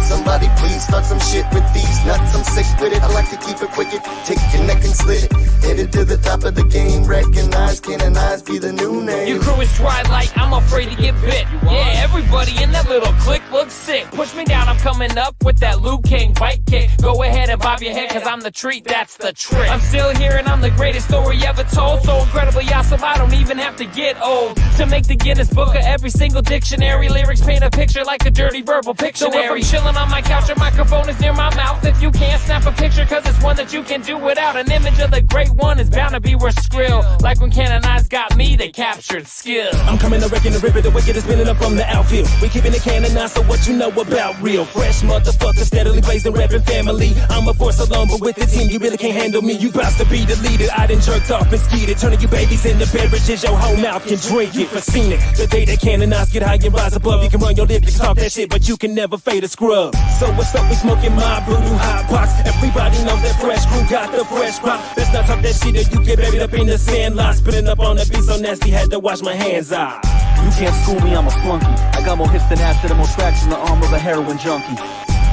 Somebody please start some shit with these nuts. I'm sick with it, I like to keep it wicked. Take your neck and slit it. Headed to the top of the game. Recognize, canonize, be the new name. Your crew is Twilight, I'm afraid to get bit. Yeah, everybody in that little clique looks sick. Push me down, I'm coming up with that Liu King bite kick. Go ahead and bob your head, cause I'm the treat, that's the trick. I'm still here and I'm the greatest story ever told. So incredibly awesome, I don't even have to get old to make the Guinness Book of every single dictionary. Lyrics paint a picture like a dirty verbal Pictionary. So if I'm chilling on my couch, a microphone is near my mouth. If you can't snap a picture, cause it's one that you can do without. An image of the great one is bound to be worth skrill. Like when Canonized got me, they captured skill. I'm coming to wreck in the river, the wicked is spinning up from the outfield. We keeping it canonized, so what you know about real? Fresh motherfucker, steadily blazing, rapping family. I'm a force alone, but with the team, you really can't handle me. You bout to be the leader, I done jerked off and skeeted. Turning you babies into beverages, your whole mouth can drink it. For scenic, the day that canonized get high and rise above. You can run your lip, you can talk that shit, but you can never fade a scrub. So what's up, we smoking my voodoo hot box. Everybody knows that fresh crew got the fresh pop. Let's not talk that shit or you get buried up in the sand lot. Spinning up on the beat so nasty, had to wash my hands off. You can't school me, I'm a flunky. I got more hits than acid and more tracks in the arm of a heroin junkie.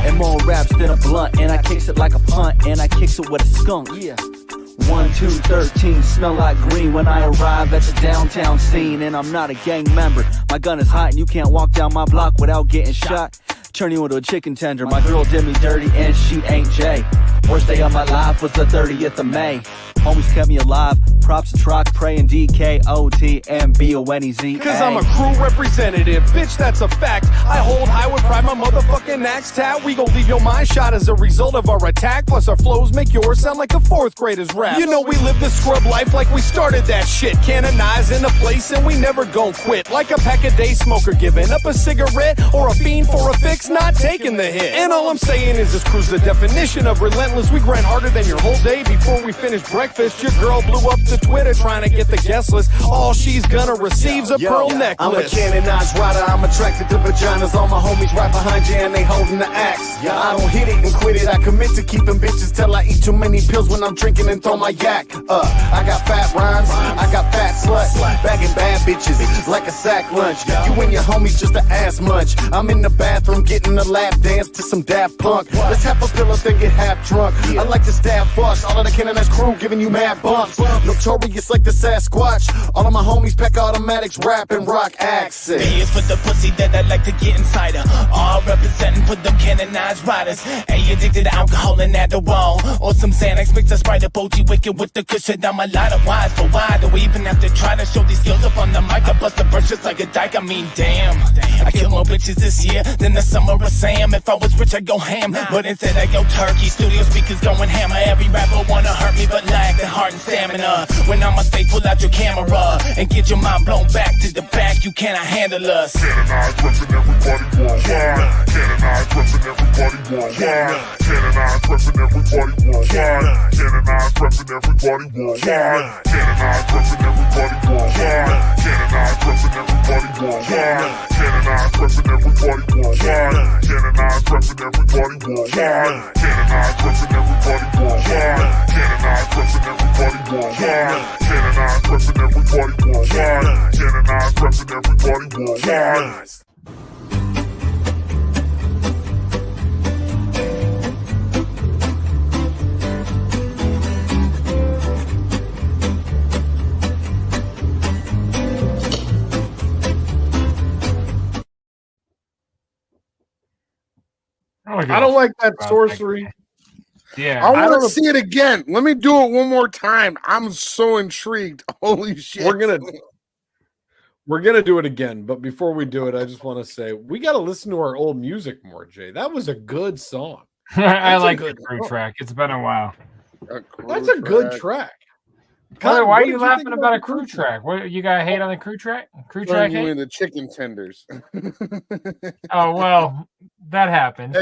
And more raps than a blunt, and I kicks it like a punt, and I kicks it with a skunk. Yeah. 1, 2, 13, smell like green when I arrive at the downtown scene. And I'm not a gang member, my gun is hot and you can't walk down my block without getting shot. Turn you into a chicken tender, my girl did me dirty and she ain't Jay. Worst day of my life was the 30th of May. Homies kept me alive, props to Trox, praying D-K-O-T-M-B-O-N-E-Z. Cause I'm a crew representative, bitch, that's a fact. I hold high with pride, my motherfucking axe tat. We gon' leave your mind shot as a result of our attack. Plus our flows make yours sound like a 4th grader's rap. You know we live the scrub life like we started that shit. Canonized in a place and we never gon' quit. Like a pack-a-day smoker giving up a cigarette, or a fiend for a fix, not taking the hit. And all I'm saying is this crew's the definition of relentless. We grind harder than your whole day before we finish breakfast. Your girl blew up to Twitter trying to get the guest list. All she's gonna receive's a pearl necklace. I'm a canonized rider, I'm attracted to vaginas. All my homies right behind you and they holding the axe. I don't hit it and quit it, I commit to keeping bitches till I eat too many pills when I'm drinking and throw my yak. I got fat rhymes, I got fat sluts, bagging bad bitches like a sack lunch. You and your homies just a ass munch. I'm in the bathroom getting a lap dance to some Daft Punk. Let's have a pillow then get half drunk. I like to stab bucks, all of the canonized crew giving you mad bumps. Notorious like the Sasquatch. All of my homies pack automatics, rap and rock accents. B is for the pussy that I like to get inside her. All representing for them canonized riders. A addicted to alcohol and Adderall, or some Xanax mix a Sprite, a Boji wicked with the cushion. I'm a lot of wise, but why do we even have to try to show these skills up on the mic? I bust the burst just like a dyke. I mean, damn, I kill more bitches this year than the summer of Sam. If I was rich, I'd go ham, but instead I go turkey. Studio speakers going hammer. Every rapper wanna hurt me, but lack the heart and stamina. When I'm on stage, pull out your camera and get your mind blown back to the back. You cannot handle us. Canonized, reppin' everybody worldwide. Canonized, reppin' everybody worldwide. Canonized, reppin' everybody worldwide. Canonized, reppin' everybody worldwide. Canonized, reppin' everybody worldwide. Canonized, reppin' everybody worldwide. Canonized, reppin' everybody worldwide. Canonized, reppin' everybody worldwide. Canonized, reppin' everybody worldwide. Canonized, reppin' everybody worldwide. Canonized, reppin' everybody worldwide. Canonized, reppin' everybody worldwide. I don't like that sorcery. Yeah, I want to see it again. Let me do it one more time. I'm so intrigued. Holy shit! We're gonna do it again, but before we do it, I just want to say we got to listen to our old music more, Jay. That was a good song. I like the crew track. It's been a while. That's a good track. Cotton, why are you laughing about a crew track? What you got hate on the crew track? Crew track hate? The chicken tenders. Oh well, that happened.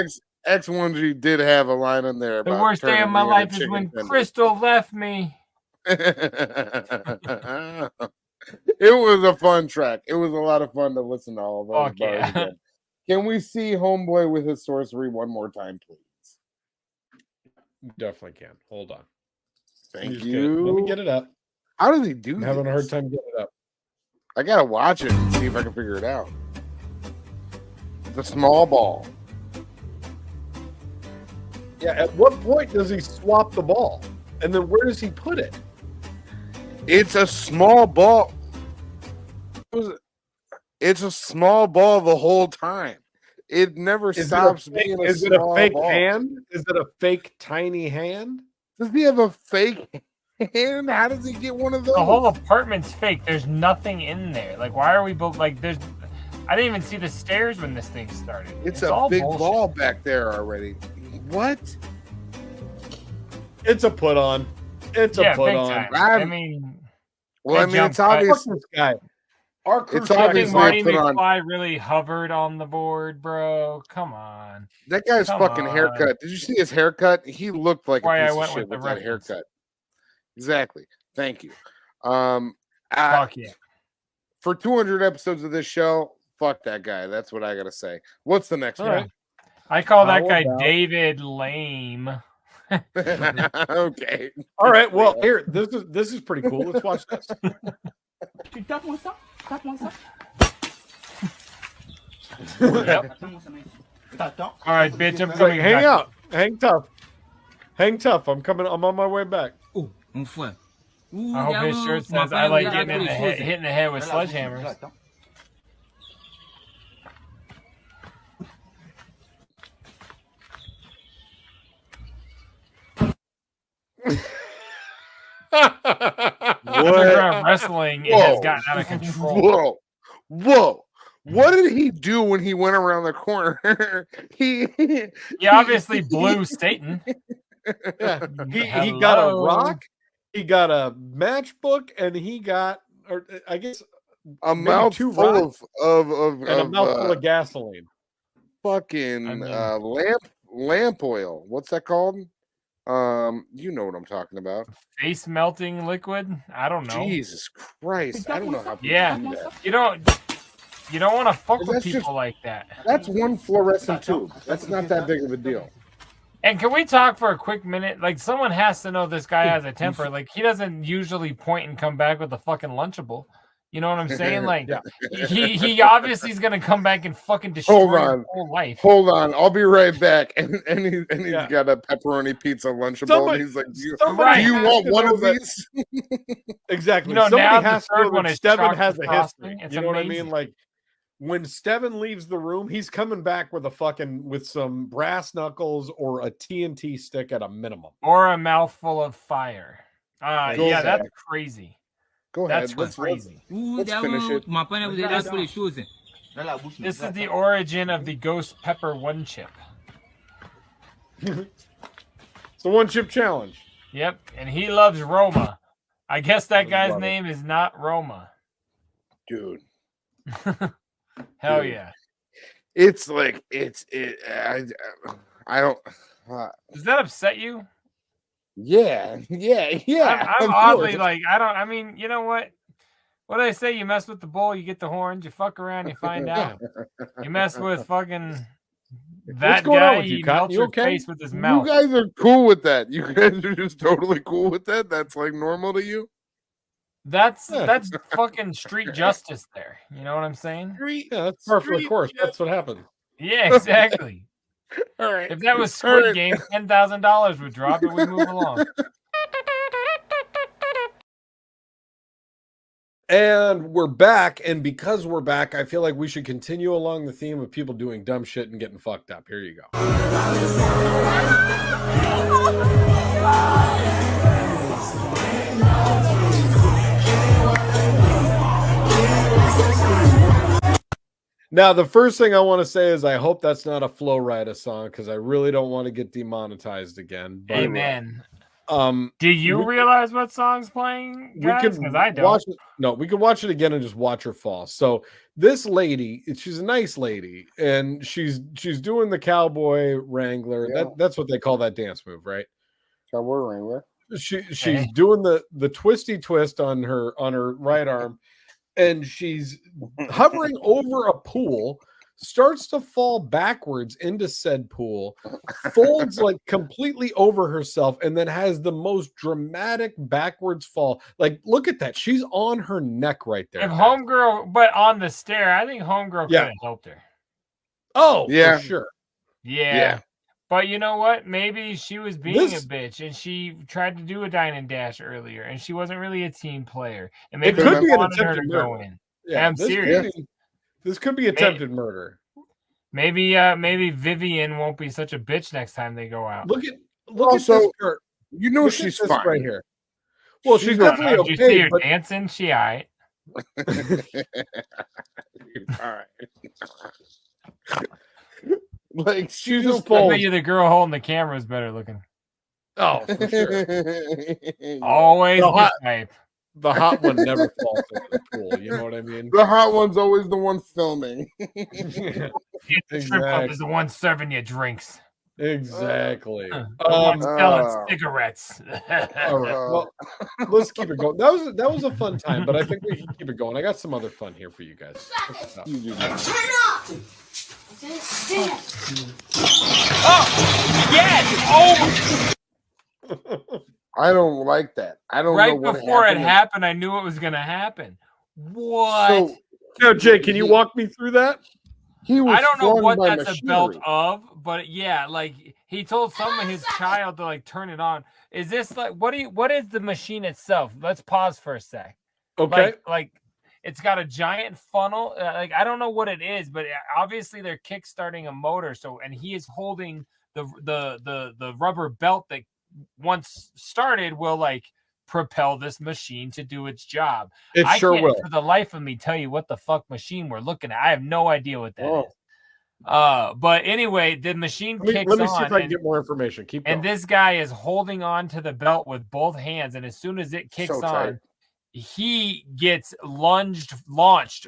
X1G did have a line in there. The About worst day of my life is chicken when tenders. Crystal left me. It was a fun track. It was a lot of fun to listen to all of those bars again. Can we see Homeboy with his sorcery one more time, please? Definitely can. Hold on. Thank you. Let me get it up. How does he do I'm having a hard time getting it up. I gotta watch it and see if I can figure it out. The small ball. Yeah, at what point does he swap the ball? And then where does he put it? It's a small ball. It's a small ball the whole time. It never stops being a small fake ball. hand? Is it a fake tiny hand? Does he have a fake hand? How does he get one of those? The whole apartment's fake. There's nothing in there. Like, why are we both like? There's. I didn't even see the stairs when this thing started. It's a big ball back there already. What? It's a put on. It's a put on. I mean, it's obvious. This guy. Our crew It's obvious Marty they put on. McFly really hovered on the board, bro. Come on. That guy's Come fucking on. haircut. Did you see his haircut? He looked like Why a I piece went of with shit the with that reference. haircut. Exactly. Thank you. Fuck yeah. For 200 episodes of this show, fuck that guy. That's what I gotta say. What's the next one? I call that How guy about- David Lame. Okay. All right. Well, here, this is pretty cool. Let's watch this. Yep. All right, bitch. I'm It's coming. like, hang back. out. Hang tough. Hang tough. I'm coming. I'm on my way back. I hope his shirt says I like getting in the head, hitting the head with sledgehammers. Underground wrestling has gotten out of control. Whoa. What did he do when he went around the corner? he obviously blew Satan. Yeah. He got a rock, he got a matchbook, and he got, or I guess, a maybe mouthful two rocks of and a mouthful of gasoline. Fucking lamp oil. What's that called? You know what I'm talking about. Face melting liquid? I don't know. Jesus Christ. I don't know how people do that. You don't want to fuck with That's people just- like that. That's one fluorescent tube. That's not that big of a deal. And can we talk for a quick minute? Like, someone has to know this guy has a temper. Like, he doesn't usually point and come back with a fucking Lunchable. You know what I'm saying? Like, he obviously is gonna come back and fucking destroy your whole life. Hold on. I'll be right back. And he's got a pepperoni pizza Lunchable. And he's like, do you want one of these? Exactly. You know, Somebody now the has to third know one that is Steven chocolate has a frosting. history. It's You know what I amazing. mean? Like, when Steven leaves the room, he's coming back with some brass knuckles or a TNT stick at a minimum. Or a mouthful of fire. Go Yeah, ahead. that's crazy. Go That's ahead. Let's crazy. finish it. This is the origin of the Ghost Pepper One Chip. It's the one chip challenge. Yep, and he loves Roma. I guess that guy's love it. name is not Roma. Dude. Hell Dude. yeah. It's like, I don't. Does that upset you? Yeah. I'm of oddly course. like, I mean, you know what? What do they say? You mess with the bull, you get the horns. You fuck around, you find out. You mess with fucking that going on guy, with you, he Cotton? melts You your okay? face with his mouth. You guys are cool with that. You guys are just totally cool with that. That's like normal to you. That's fucking street justice there. You know what I'm saying? Yeah, that's par for the course. That's what happened. Yeah, exactly. All right. If that was Squid Game, $10,000 would drop and we move along. And we're back, and because we're back, I feel like we should continue along the theme of people doing dumb shit and getting fucked up. Here you go. Now, the first thing I want to say is I hope that's not a Flow Rida song, because I really don't want to get demonetized again. But, amen. Do you realize what song's playing, guys? Because I don't. We can watch it again and just watch her fall. So this lady, she's a nice lady, and she's doing the cowboy wrangler. Yeah. That's what they call that dance move, right? Cowboy wrangler. She's doing the twisty twist on her right arm, and she's hovering over a pool. Starts to fall backwards into said pool, folds like completely over herself, and then has the most dramatic backwards fall. Like, look at that. She's on her neck right there. If Homegirl, but on the stair, I think Homegirl could have helped her. Oh, yeah. For sure. Yeah. But you know what? Maybe she was being a bitch, and she tried to do a dine and dash earlier, and she wasn't really a team player. And maybe it could be wanted her to go in. Yeah, I'm serious. This could be attempted murder. Maybe Vivian won't be such a bitch next time they go out. Look at this skirt. You know she's fine right here. Well, she's definitely okay. You see her dancing? She all right. All right. Like she just falls. I bet you the girl holding the camera is better looking. Oh, for sure. Always the type. The hot one never falls into the pool. You know what I mean? The hot one's always the one filming. The strip club is the one serving you drinks. Exactly. The one selling cigarettes. All right. Well, let's keep it going. That was a fun time, but I think we can keep it going. I got some other fun here for you guys. Turn up! Oh, yes! Oh! I don't like that. I don't know what before it happened, I knew it was going to happen. What? So, Jay, can you walk me through that? I don't know what that's a belt of, but yeah, like he told his child to like turn it on. Is this like what is the machine itself? Let's pause for a sec. Okay. Like it's got a giant funnel. Like I don't know what it is, but obviously they're kickstarting a motor. So and he is holding the rubber belt that once started will like propel this machine to do its job. I sure will. For the life of me tell you what the fuck machine we're looking at. I have no idea what that is. But anyway, the machine kicks on. Let me see if I can get more information. Keep going. And this guy is holding on to the belt with both hands, and as soon as it kicks on, he gets launched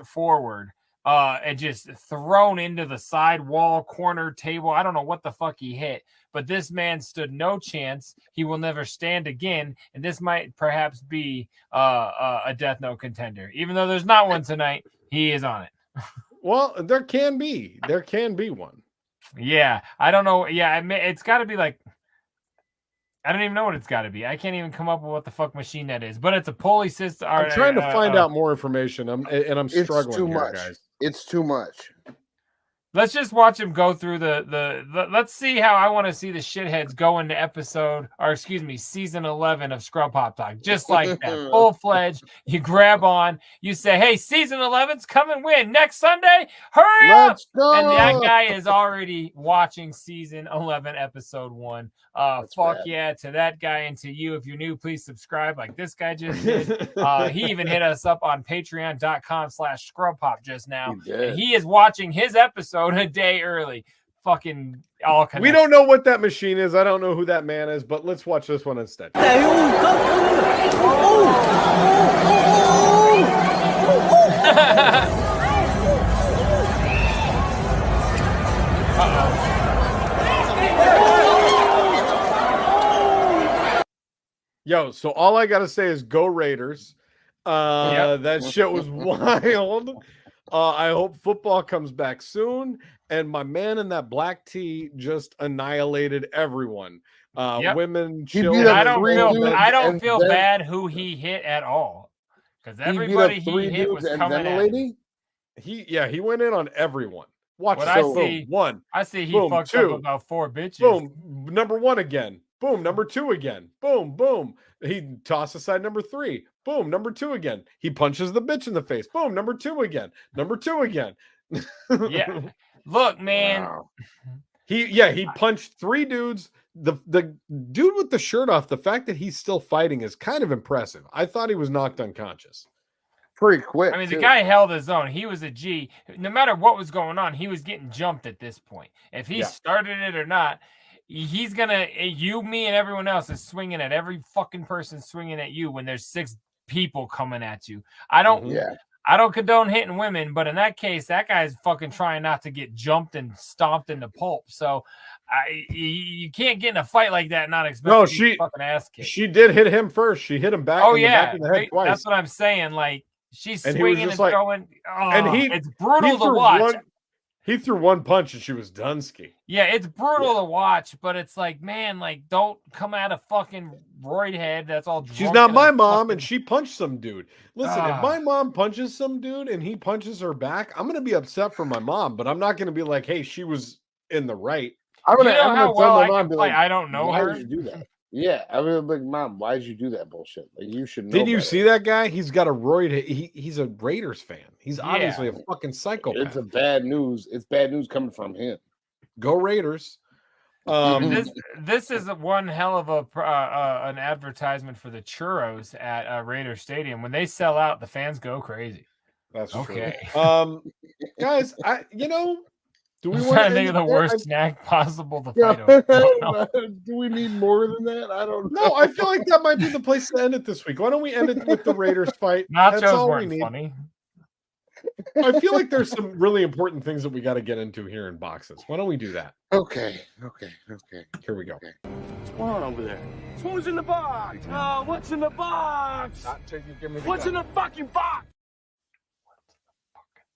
forward and just thrown into the side wall, corner, table. I don't know what the fuck he hit, but this man stood no chance. He will never stand again, and this might perhaps be a Death Note contender. Even though there's not one tonight, he is on it. Well, there can be one. Yeah, I don't know. Yeah, it's got to be like, I don't even know what it's got to be. I can't even come up with what the fuck machine that is. But it's a pulley system. I'm trying to find out more information. I'm struggling too here, much. Guys. It's too much. Let's just watch him go through the let's see how I want to see the shitheads go into season 11 of Scrub Hop Talk. Just like that. Full-fledged. You grab on, you say, hey, season 11's come and win next Sunday. Hurry up! Let's go! And that guy is already watching season 11, episode 1. Fuck yeah to that guy, and to you. If you're new, please subscribe like this guy just did. He even hit us up on patreon.com/scrubhop just now. And he is watching his episode a day early. Fucking all connected. We don't know what that machine is. I don't know who that man is, but let's watch this one instead. Yo, so all I gotta say is go Raiders. That shit was wild. I hope football comes back soon. And my man in that black tee just annihilated everyone. Women, children. I don't feel bad who he hit at all. Because everybody he hit was coming at him. He went in on everyone. Watch what this. I see, one. I see he boom, fucked two, up about 4 bitches. Boom. Number 1 again. Boom, number 2 again. Boom, boom. He tosses aside number 3. Boom, number 2 again. He punches the bitch in the face. Boom, number 2 again. Number 2 again. Yeah. Look, man. Wow. He punched 3 dudes. The dude with the shirt off, the fact that he's still fighting is kind of impressive. I thought he was knocked unconscious. Pretty quick. I mean, the guy held his own. He was a G. No matter what was going on, he was getting jumped at this point. If he started it or not, he's gonna. You, me, and everyone else is swinging at every fucking person swinging at you when there's 6 people coming at you. I don't. Yeah. I don't condone hitting women, but in that case, that guy's fucking trying not to get jumped and stomped into pulp. So you can't get in a fight like that and not expect to get fucking ass kicked. She did hit him first. She hit him back. Oh, in the back of the head twice. That's what I'm saying. Like, she's And he swinging was and just throwing. And It's brutal to watch. He threw one punch and she was done ski. Yeah, it's brutal to watch, but it's like, man, like, don't come at a fucking roid head that's all drunk. She's not my mom, and she punched some dude. Listen, if my mom punches some dude and he punches her back, I'm gonna be upset for my mom, but I'm not gonna be like, hey, she was in the right. I'm gonna tell my mom, I don't know why her. did you do that? Yeah, I mean, like, Mom, why did you do that bullshit? Like, you should know. Did you better. see that guy? He's got a roid. He's a Raiders fan. He's obviously a fucking psychopath. It's a bad news. It's bad news coming from him. Go Raiders. This is one hell of an advertisement for the churros at Raider Stadium. When they sell out, the fans go crazy. That's okay. True. Guys, do we want to think of the worst snack possible to fight over? Do we need more than that? I don't know. No, I feel like that might be the place to end it this week. Why don't we end it with the Raiders fight? Nachos That's all weren't we need. funny. I feel like there's some really important things that we got to get into here in boxes. Why don't we do that? Okay. Here we go. What's going on over there? Who's in the box? Oh, what's in the box? Not till you give me the what's in the fucking box?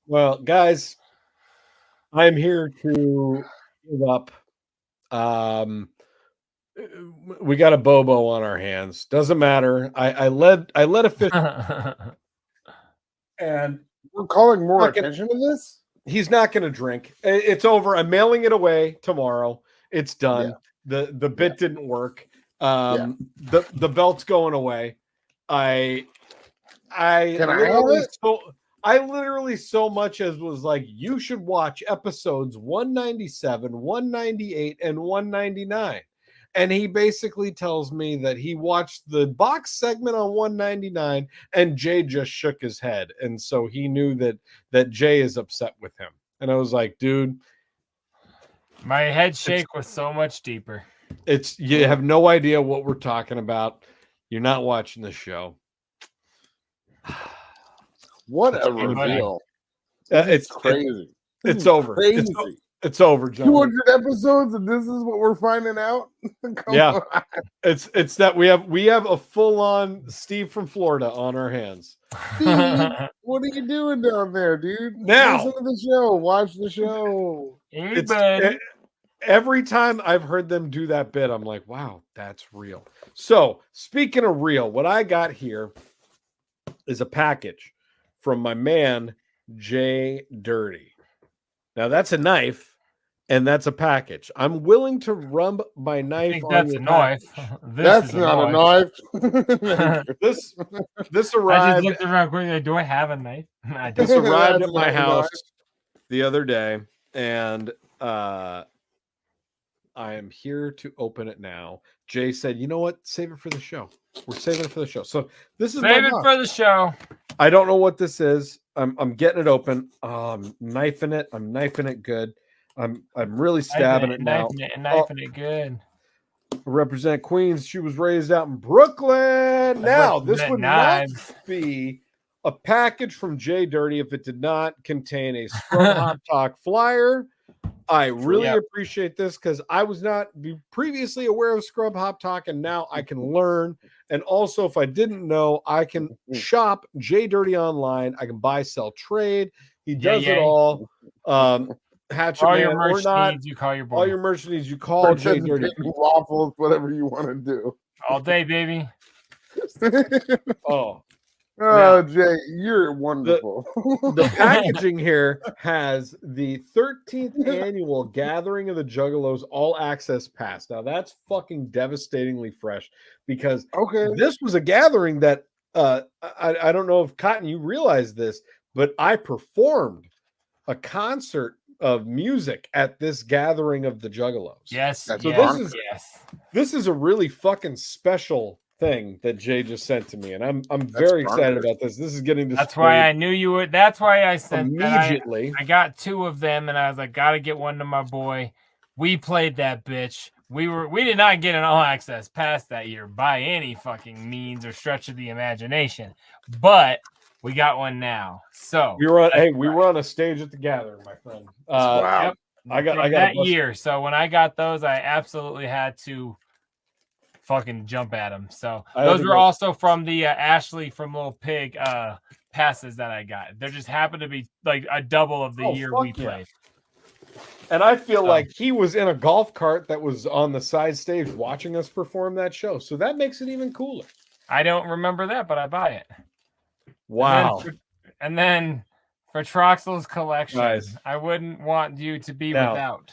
Well, guys, I'm here to give up. We got a Bobo on our hands. Doesn't matter. I led a fish, and we're calling more attention to this. He's not going to drink. It's over. I'm mailing it away tomorrow. It's done. The bit didn't work. The belt's going away. I literally so much as was like, you should watch episodes 197, 198, and 199. And he basically tells me that he watched the box segment on 199 and Jay just shook his head. And so he knew that Jay is upset with him. And I was like, dude. My head shake was so much deeper. You have no idea what we're talking about. You're not watching the show. What a reveal. It's crazy. It's over. Crazy. It's over, John. 200 episodes, and this is what we're finding out. Yeah, it's that we have a full-on Steve from Florida on our hands. Steve, what are you doing down there, dude? Now, listen to the show. Watch the show. Every time I've heard them do that bit, I'm like, wow, that's real. So, speaking of real, what I got here is a package from my man JDirty. Now that's a knife, and that's a package. I'm willing to rub my knife on that's your a knife. That's not a knife. This arrived. I just looked around quickly. Do I have a knife? This arrived at my house the other day, and I am here to open it now. Jay said, "You know what? Save it for the show. We're saving it for the show." So this is save it for the show. I don't know what this is. I'm getting it open. I'm knifing it. I'm knifing it good. I'm really stabbing it now. Knifing it good. Represent Queens. She was raised out in Brooklyn. Now this would not be a package from JDirty if it did not contain a Scrum Hot Talk flyer. I really appreciate this because I was not previously aware of Scrub Hop Talk, and now I can learn. And also, if I didn't know, I can shop JDirty online. I can buy, sell, trade. He does it all. Hatchet all Man, your merch or not, needs, you call your boy. all your merch needs, you call JDirty. Waffles, whatever you want to do. All day, baby. Oh, Oh, Jay, you're wonderful. The packaging here has the 13th annual Gathering of the Juggalos All Access Pass. Now that's fucking devastatingly fresh because this was a gathering that I don't know if Cotton you realize this, but I performed a concert of music at this Gathering of the Juggalos. Yes. So yes. This is a really fucking special thing that Jay just sent to me, and I'm very excited about this. This is getting That's why I knew you would. That's why I sent immediately. I got 2 of them, and I was like, gotta get one to my boy. We played that bitch. We did not get an all access pass that year by any fucking means or stretch of the imagination, but we got one now. So we were on a stage at the Gathering, my friend. Wow. Yep. I got that year. So when I got those, I absolutely had to fucking jump at them. So those were also from the Ashley from Little Pig passes that I got. There just happened to be like a double of the year we played. And I feel like he was in a golf cart that was on the side stage watching us perform that show. So that makes it even cooler. I don't remember that, but I buy it. Wow. And then for Troxel's collection, I wouldn't want you to be without.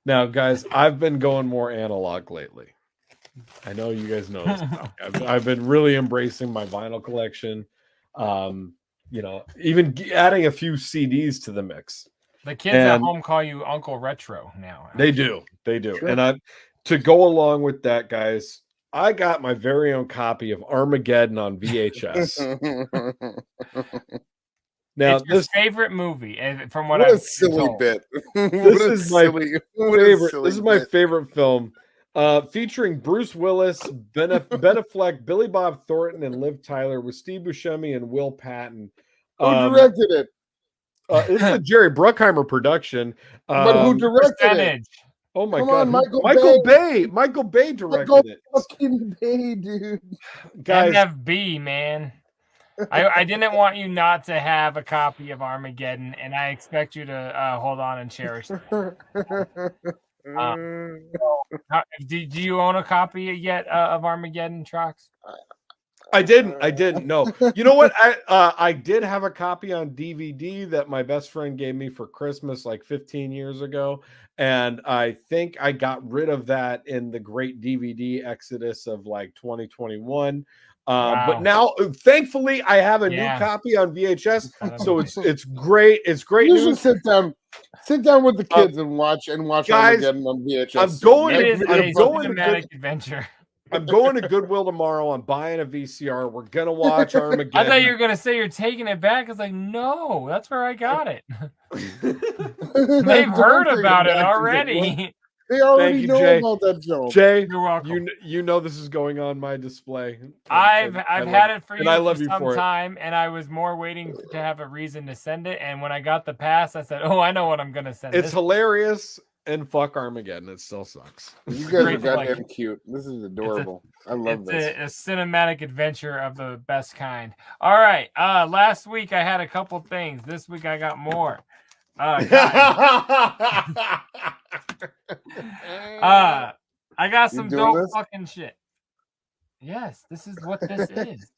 Now, guys, I've been going more analog lately. I know you guys know this. I've been really embracing my vinyl collection. Even adding a few CDs to the mix. The kids at home call you Uncle Retro now. They do. Sure. And to go along with that, guys, I got my very own copy of Armageddon on VHS. Now, it's your favorite movie, and from what a silly bit. This is my favorite. This is my favorite film. Featuring Bruce Willis, Ben Affleck, Billy Bob Thornton, and Liv Tyler with Steve Buscemi and Will Patton. Who directed it? It's a Jerry Bruckheimer production. But who directed it? Oh my Come God! on, Michael Bay. Michael Bay directed it. Fucking Bay, dude. Guys, MFB, man. I didn't want you not to have a copy of Armageddon, and I expect you to hold on and cherish it. Do you own a copy yet of Armageddon, Trox? I didn't. No. You know what? I did have a copy on DVD that my best friend gave me for Christmas like 15 years ago, and I think I got rid of that in the great DVD exodus of like 2021. But now, thankfully, I have a new copy on VHS, so it's great. It's great. You should sit down with the kids and watch guys, Armageddon on VHS. I'm going to Goodwill tomorrow. I'm buying a VCR. We're gonna watch Armageddon. I thought you were gonna say you're taking it back. It's like, no, that's where I got it. They've heard about it already. They already know about that film. Jay, you're welcome. You know this is going on my display. I've had it for you for some time, and I was more waiting to have a reason to send it. And when I got the pass, I said, "Oh, I know what I'm gonna send." It's hilarious, and fuck Armageddon. It still sucks. You guys are goddamn cute. This is adorable. I love this. It's a cinematic adventure of the best kind. All right. Last week I had a couple things. This week I got more. I got some dope fucking shit. Yes, this is what this is.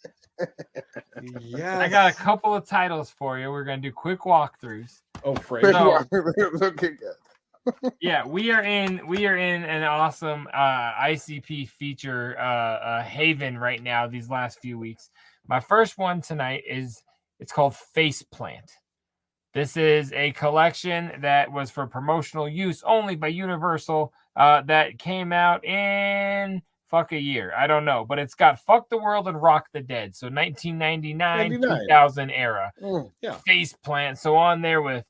Yeah, I got a couple of titles for you. We're gonna do quick walkthroughs. Oh, Frank. Okay, good. Yeah, we are in an awesome ICP feature haven right now. These last few weeks, my first one tonight it's called Faceplant. This is a collection that was for promotional use only by Universal that came out in a year. I don't know, but it's got Fuck the World and Rock the Dead. So 1999, 2000 era. Faceplant. So on there with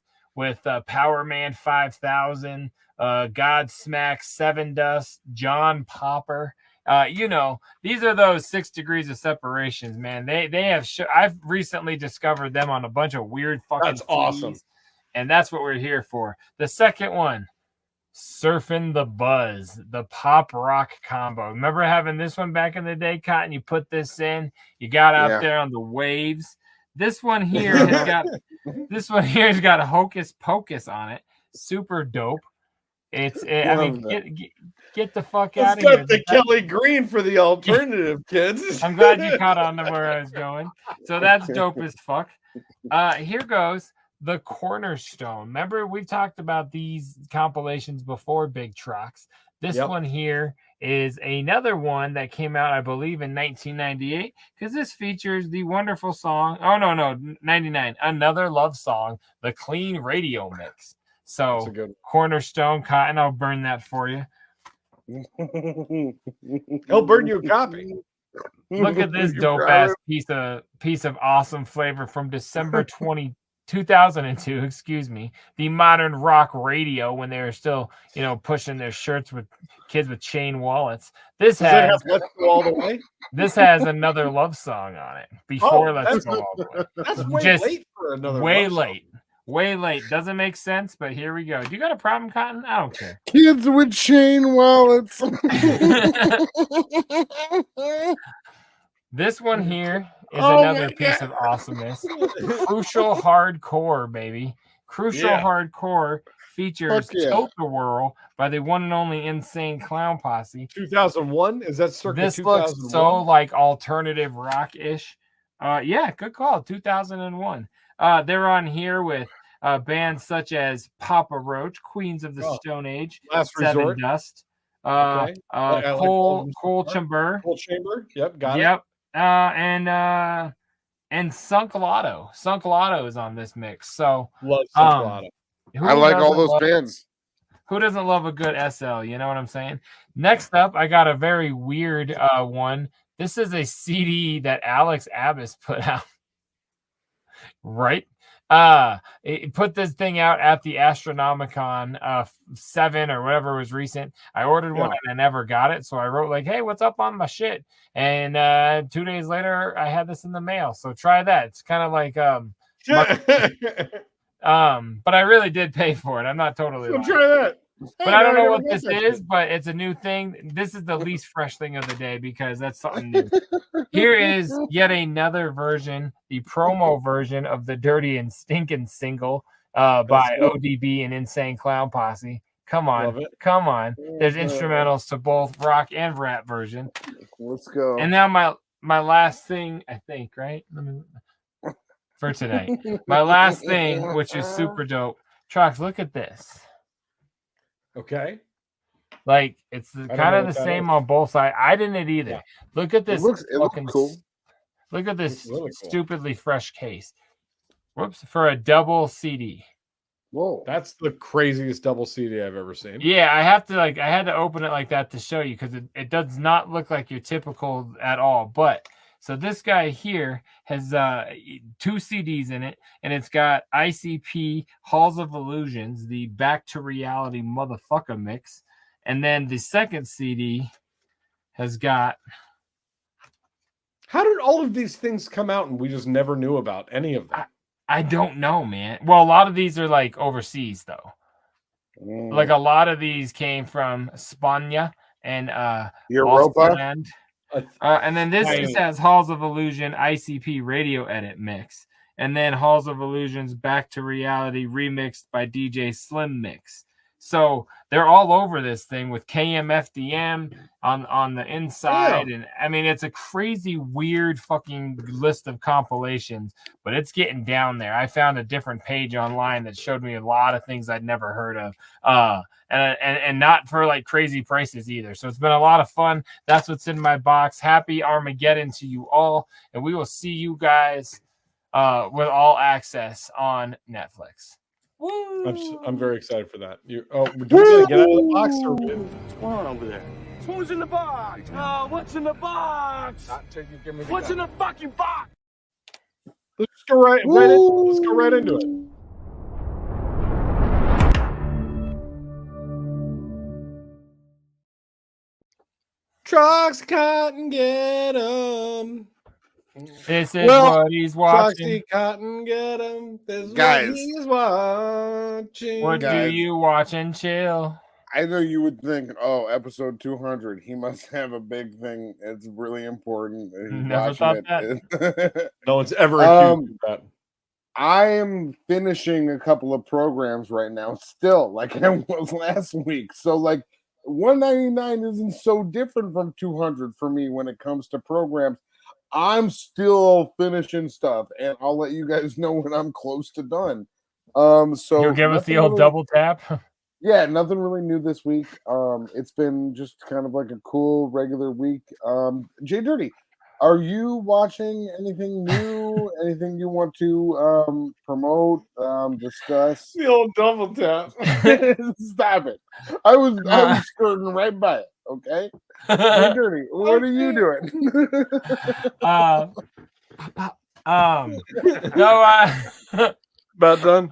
Power Man 5000, Godsmack, Seven Dust, John Popper. These are those 6 degrees of separations, man. They have. I've recently discovered them on a bunch of weird fucking. That's awesome, and that's what we're here for. The second one, Surfing the Buzz, the pop rock combo. Remember having this one back in the day, Cotton? You put this in, you got out there on the waves. This one here has got a Hocus Pocus on it. Super dope. Get the fuck out of It's here. got the Kelly Green for the alternative, kids. I'm glad you caught on to where I was going. So that's dope as fuck. Here goes the Cornerstone. Remember, we've talked about these compilations before, Big Trox. This one here is another one that came out, I believe, in 1998, because this features the wonderful song. Oh, no, 99. Another Love Song, the Clean Radio Mix. So, Cornerstone, Cotton, I'll burn that for you. He'll burn you a copy. Look at this dope ass piece of awesome flavor from December 2002, excuse me, the modern rock radio when they were still, pushing their shirts with kids with chain wallets. This has Let's Go All the Way. This has Another Love Song on it before Let's Go All the Way. That's way late for another. Way late. Way late. Doesn't make sense, but here we go. Do you got a problem, Cotton? I don't care. Kids with chain wallets. This one here is another piece of awesomeness. Crucial Hardcore, baby. Crucial Hardcore features Tilt-A-Whirl by the one and only Insane Clown Posse. 2001? Is that circa This 2001? looks so like alternative rock-ish. Yeah, good call. 2001. They're on here with bands such as Papa Roach, Queens of the Stone Age, Last Seven Resort. Dust, Okay. Coal Chamber. Coal Chamber. Yep, got it. Yep. And Sunk Lotto. Sunk Lotto is on this mix. So love Sunk Lotto. I like all those bands. Who doesn't love a good SL? You know what I'm saying? Next up, I got a very weird one. This is a CD that Alex Abbas put out. Right? It put this thing out at the Astronomicon 7 or whatever was recent. I ordered one and I never got it, so I wrote like, "Hey, what's up on my shit?" And 2 days later, I had this in the mail. So try that. It's kind of like but I really did pay for it. I'm not totally lying. Try that. But I don't know what this is, but it's a new thing. This is the least fresh thing of the day because that's something new. Here is yet another version, the promo version of the Dirty and Stinkin' single by ODB and Insane Clown Posse. Come on. Come on. There's instrumentals to both rock and rap version. Let's go. And now my last thing, I think, right? For tonight. My last thing, which is super dope. Trox, look at this. Okay. Like it's kind of the same on both sides. I didn't either. Yeah. Look at this. It looks cool. Look at this really stupidly fresh case. Whoops, for a double CD. Whoa, that's the craziest double CD I've ever seen. Yeah, I had to open it like that to show you because it does not look like your typical at all. But so this guy here has 2 CDs in it, and it's got ICP Halls of Illusions, the Back to Reality motherfucker mix, and then the second CD has got. How did all of these things come out and we just never knew about any of them? I don't know, man. Well, a lot of these are like overseas though. Like a lot of these came from Spania and Europa. And then this just has Halls of Illusion ICP radio edit mix. And then Halls of Illusions Back to Reality remixed by DJ Slim Mix. So they're all over this thing with KMFDM on the inside. And I mean, it's a crazy, weird fucking list of compilations, but it's getting down there. I found a different page online that showed me a lot of things I'd never heard of. And not for like crazy prices either. So it's been a lot of fun. That's what's in my box. Happy Armageddon to you all. And we will see you guys with all access on Netflix. I'm very excited for that. Do we gotta get out of the box or what's going on over there? Who's in the box? What's in the box? What's in the fucking box? Let's go right into it. Troxy Cotton, get 'em. This is what he's watching. Troxy Cotton, get 'em. This is Guys. what he's watching. What do you watch and chill? I know you would think, episode 200, he must have a big thing. It's really important. Never thought that. No one's ever accused of that. I am finishing a couple of programs right now, still, like I was last week. So, like, $199 isn't so different from $200 for me when it comes to programs. I'm still finishing stuff, and I'll let you guys know when I'm close to done. So you'll give us the old double tap. Yeah, nothing really new this week. It's been just kind of like a cool regular week. JDirty, are you watching anything new? Anything you want to promote, discuss? The old double tap. Stop it. I was skirting right by it, okay? JDirty, what are you doing? About done.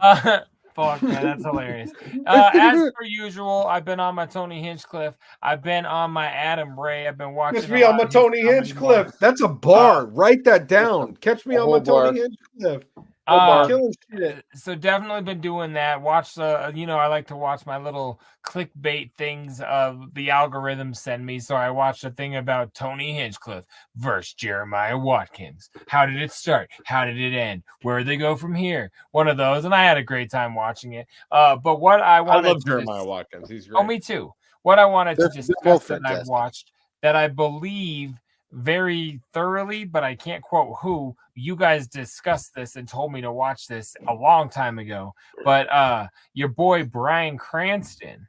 Fuck, man, that's hilarious. As per usual, I've been on my Tony Hinchcliffe. I've been on my Adam Ray. I've been watching. Catch me on my Tony Hinchcliffe. That's a bar. Write that down. Catch me on my Tony Hinchcliffe. Killing shit. So definitely been doing that. Watch the, I like to watch my little clickbait things of the algorithms send me. So I watched a thing about Tony Hinchcliffe versus Jeremiah Watkins. How did it start? How did it end? Where did they go from here? One of those, and I had a great time watching it. But what I wanted, I love Jeremiah Watkins. He's great. Oh, me too. What I wanted to discuss that I've watched that I believe very thoroughly, but I can't quote who. You guys discussed this and told me to watch this a long time ago. But your boy Bryan Cranston,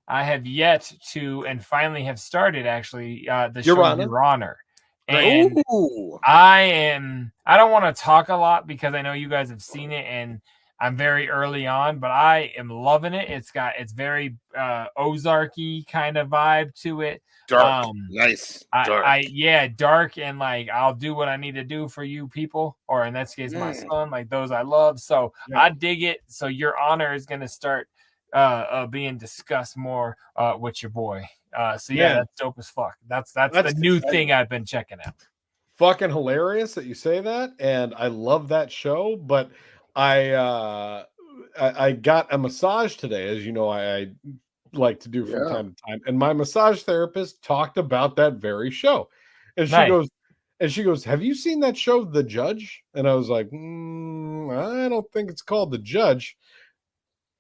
I have yet to, and finally have started actually the show Your Honor. And I don't want to talk a lot because I know you guys have seen it and I'm very early on, but I am loving it. It's very Ozarky kind of vibe to it. Dark, nice, dark. Dark, and like I'll do what I need to do for you people, or in that case, my son, like those I love. So I dig it. So Your Honor is gonna start being discussed more with your boy. That's dope as fuck. That's the new thing I've been checking out. Fucking hilarious that you say that, and I love that show, but I got a massage today, as you know, I like to do from time to time, and my massage therapist talked about that very show, and she goes, have you seen that show The Judge? And I was like, I don't think it's called The Judge.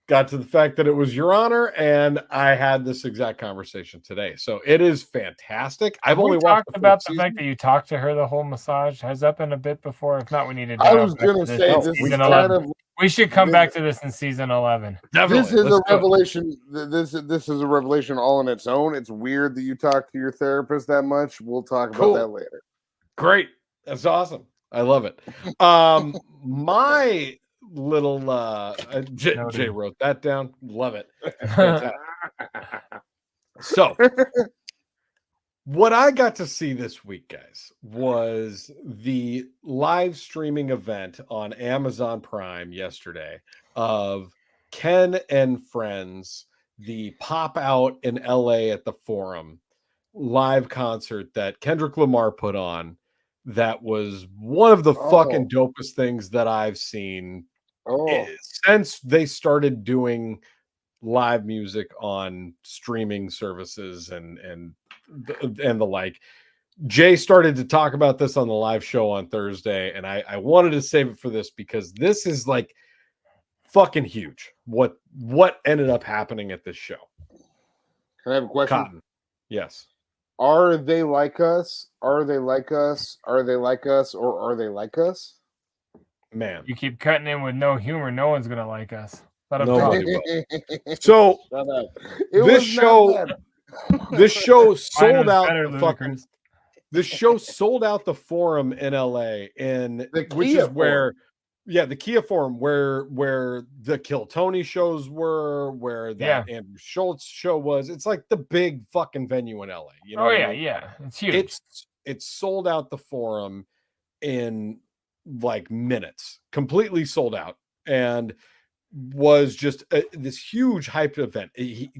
Got to the fact that it was Your Honor, and I had this exact conversation today. So it is fantastic. I've only talked about the fact that you talked to her the whole massage. Has that been a bit before? If not, we need to. I was going to say this is kind of. We should come back to this in season 11. Definitely. This is a revelation. This is a revelation all on its own. It's weird that you talk to your therapist that much. We'll talk about that later. Great. That's awesome. I love it. My little Jay wrote that down. Love it. So what I got to see this week, guys, was the live streaming event on Amazon Prime yesterday of Ken and Friends, the pop out in LA at the Forum live concert that Kendrick Lamar put on. That was one of the fucking dopest things that I've seen since they started doing live music on streaming services and the like. Jay started to talk about this on the live show on Thursday, and I wanted to save it for this because this is like fucking huge. What ended up happening at this show? Can I have a question? Cotton. Yes. Are they like us? Are they like us? Are they like us? Or are they like us? Man, you keep cutting in with no humor. No one's gonna like us. Let them talk. So this show sold out the fucking. This show sold out the Forum in LA, which is where, the Kia Forum, where the Kill Tony shows were, where that Andrew Schultz show was. It's like the big fucking venue in LA. You know it's huge. It's sold out the Forum in like minutes, completely sold out, and was just this huge hyped event.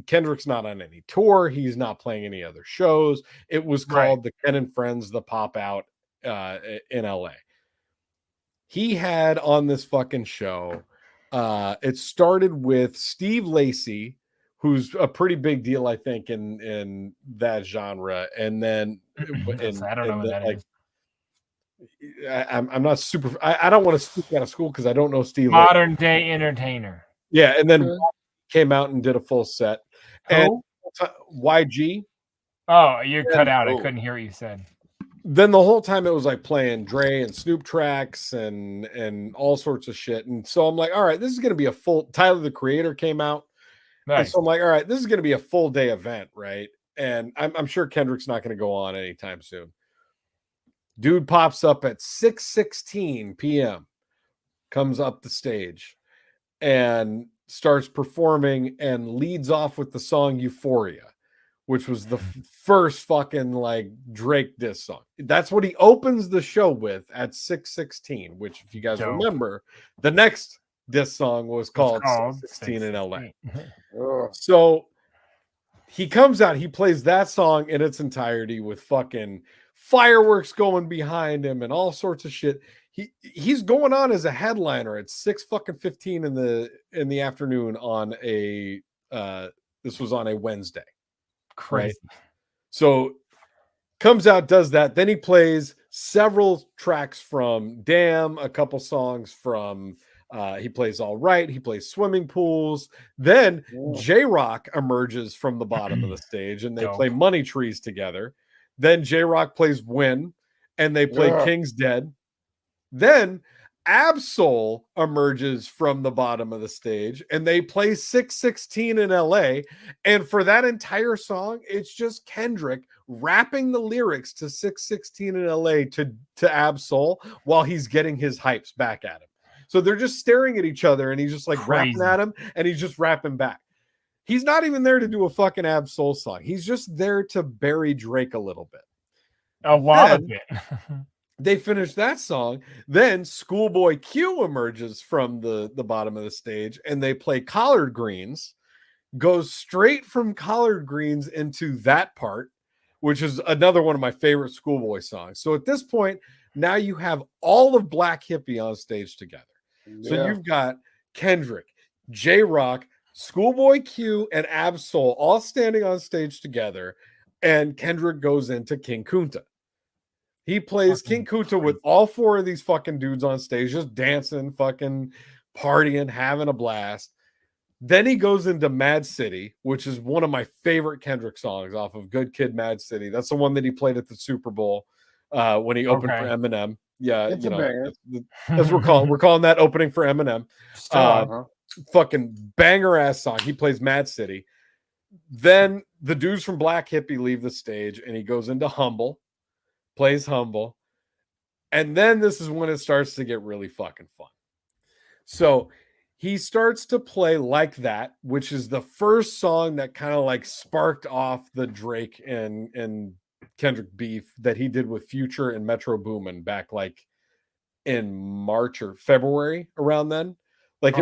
Kendrick's not on any tour. He's not playing any other shows. It was called the Ken and Friends, the pop out in LA. He had on this fucking show. It started with Steve Lacy, who's a pretty big deal, I think, in that genre. And then I don't know what that is. I'm not super. I don't want to speak out of school because I don't know Steve. Modern day entertainer. Yeah, and then came out and did a full set. And YG. Oh, you cut out. I couldn't hear what you said. Then the whole time it was like playing Dre and Snoop tracks and all sorts of shit. And so I'm like, all right, this is going to be a full. Tyler the Creator came out. Nice. And so I'm like, all right, this is going to be a full day event, right? And I'm sure Kendrick's not going to go on anytime soon. Dude pops up at 6:16 p.m., comes up the stage and starts performing and leads off with the song Euphoria, which was the first fucking like Drake diss song. That's what he opens the show with at 6:16, which if you guys remember, the next diss song was called 6:16 in LA. So he comes out, he plays that song in its entirety with fucking fireworks going behind him and all sorts of shit. He's going on as a headliner at 6:15 in the afternoon on a this was on a Wednesday. Crazy. Right? So comes out, does that, then he plays several tracks from Damn, a couple songs from he plays All Right, he plays Swimming Pools. Then J-Rock emerges from the bottom of the stage and they play Money Trees together. Then J-Rock plays Win and they play King's Dead. Then Absol emerges from the bottom of the stage and they play 6:16 in LA. And for that entire song, it's just Kendrick rapping the lyrics to 6:16 in LA to Absol while he's getting his hypes back at him. So they're just staring at each other and he's just like rapping at him and he's just rapping back. He's not even there to do a fucking Absol song. He's just there to bury Drake a little bit. A lot of it. They finish that song. Then Schoolboy Q emerges from the bottom of the stage and they play Collard Greens, goes straight from Collard Greens into that part, which is another one of my favorite Schoolboy songs. So at this point, now you have all of Black Hippie on stage together. So you've got Kendrick, J-Rock, Schoolboy Q, and Absol all standing on stage together, and Kendrick goes into King Kunta. He plays King Kunta with all four of these fucking dudes on stage, just dancing, fucking partying, having a blast. Then he goes into Mad City, which is one of my favorite Kendrick songs off of Good Kid, Mad City. That's the one that he played at the Super Bowl when he opened for Eminem. Yeah, it's as we're calling that opening for Eminem. Fucking banger ass song. He plays Mad City. Then the dudes from Black Hippie leave the stage and he goes into Humble, plays Humble. And then this is when it starts to get really fucking fun. So he starts to play Like That, which is the first song that kind of like sparked off the Drake and Kendrick beef that he did with Future and Metro Boomin back like in March or February around then. Like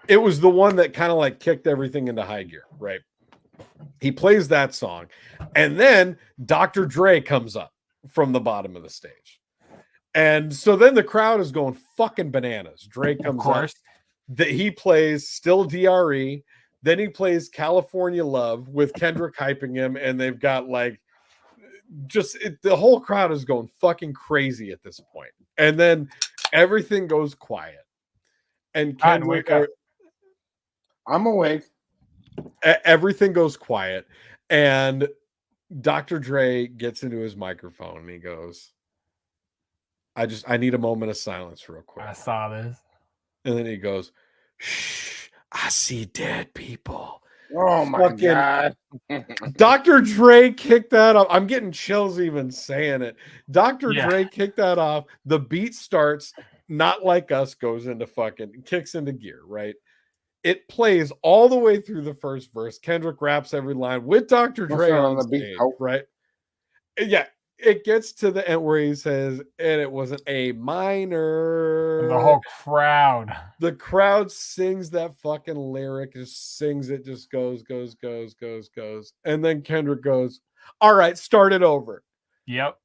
it was the one that kind of like kicked everything into high gear, right? He plays that song. And then Dr. Dre comes up from the bottom of the stage. And so then the crowd is going fucking bananas. Dre comes up. That he plays Still DRE. Then he plays California Love with Kendrick hyping him. And they've got like the whole crowd is going fucking crazy at this point. And then everything goes quiet. And Kendrick, I'm awake. Everything goes quiet. And Dr. Dre gets into his microphone and he goes, I need a moment of silence real quick. I saw this. And then he goes, shh, I see dead people. Oh my God. Dr. Dre kicked that off. I'm getting chills even saying it. Dr. Dre kicked that off. The beat starts, Not Like Us goes into kicks into gear, right? It plays all the way through the first verse. Kendrick raps every line with Dr. Dre on the stage, right? Yeah. It gets to the end where he says, and it was an A minor. And the whole crowd. The crowd sings that fucking lyric, just sings it, just goes. And then Kendrick goes, all right, start it over. Yep.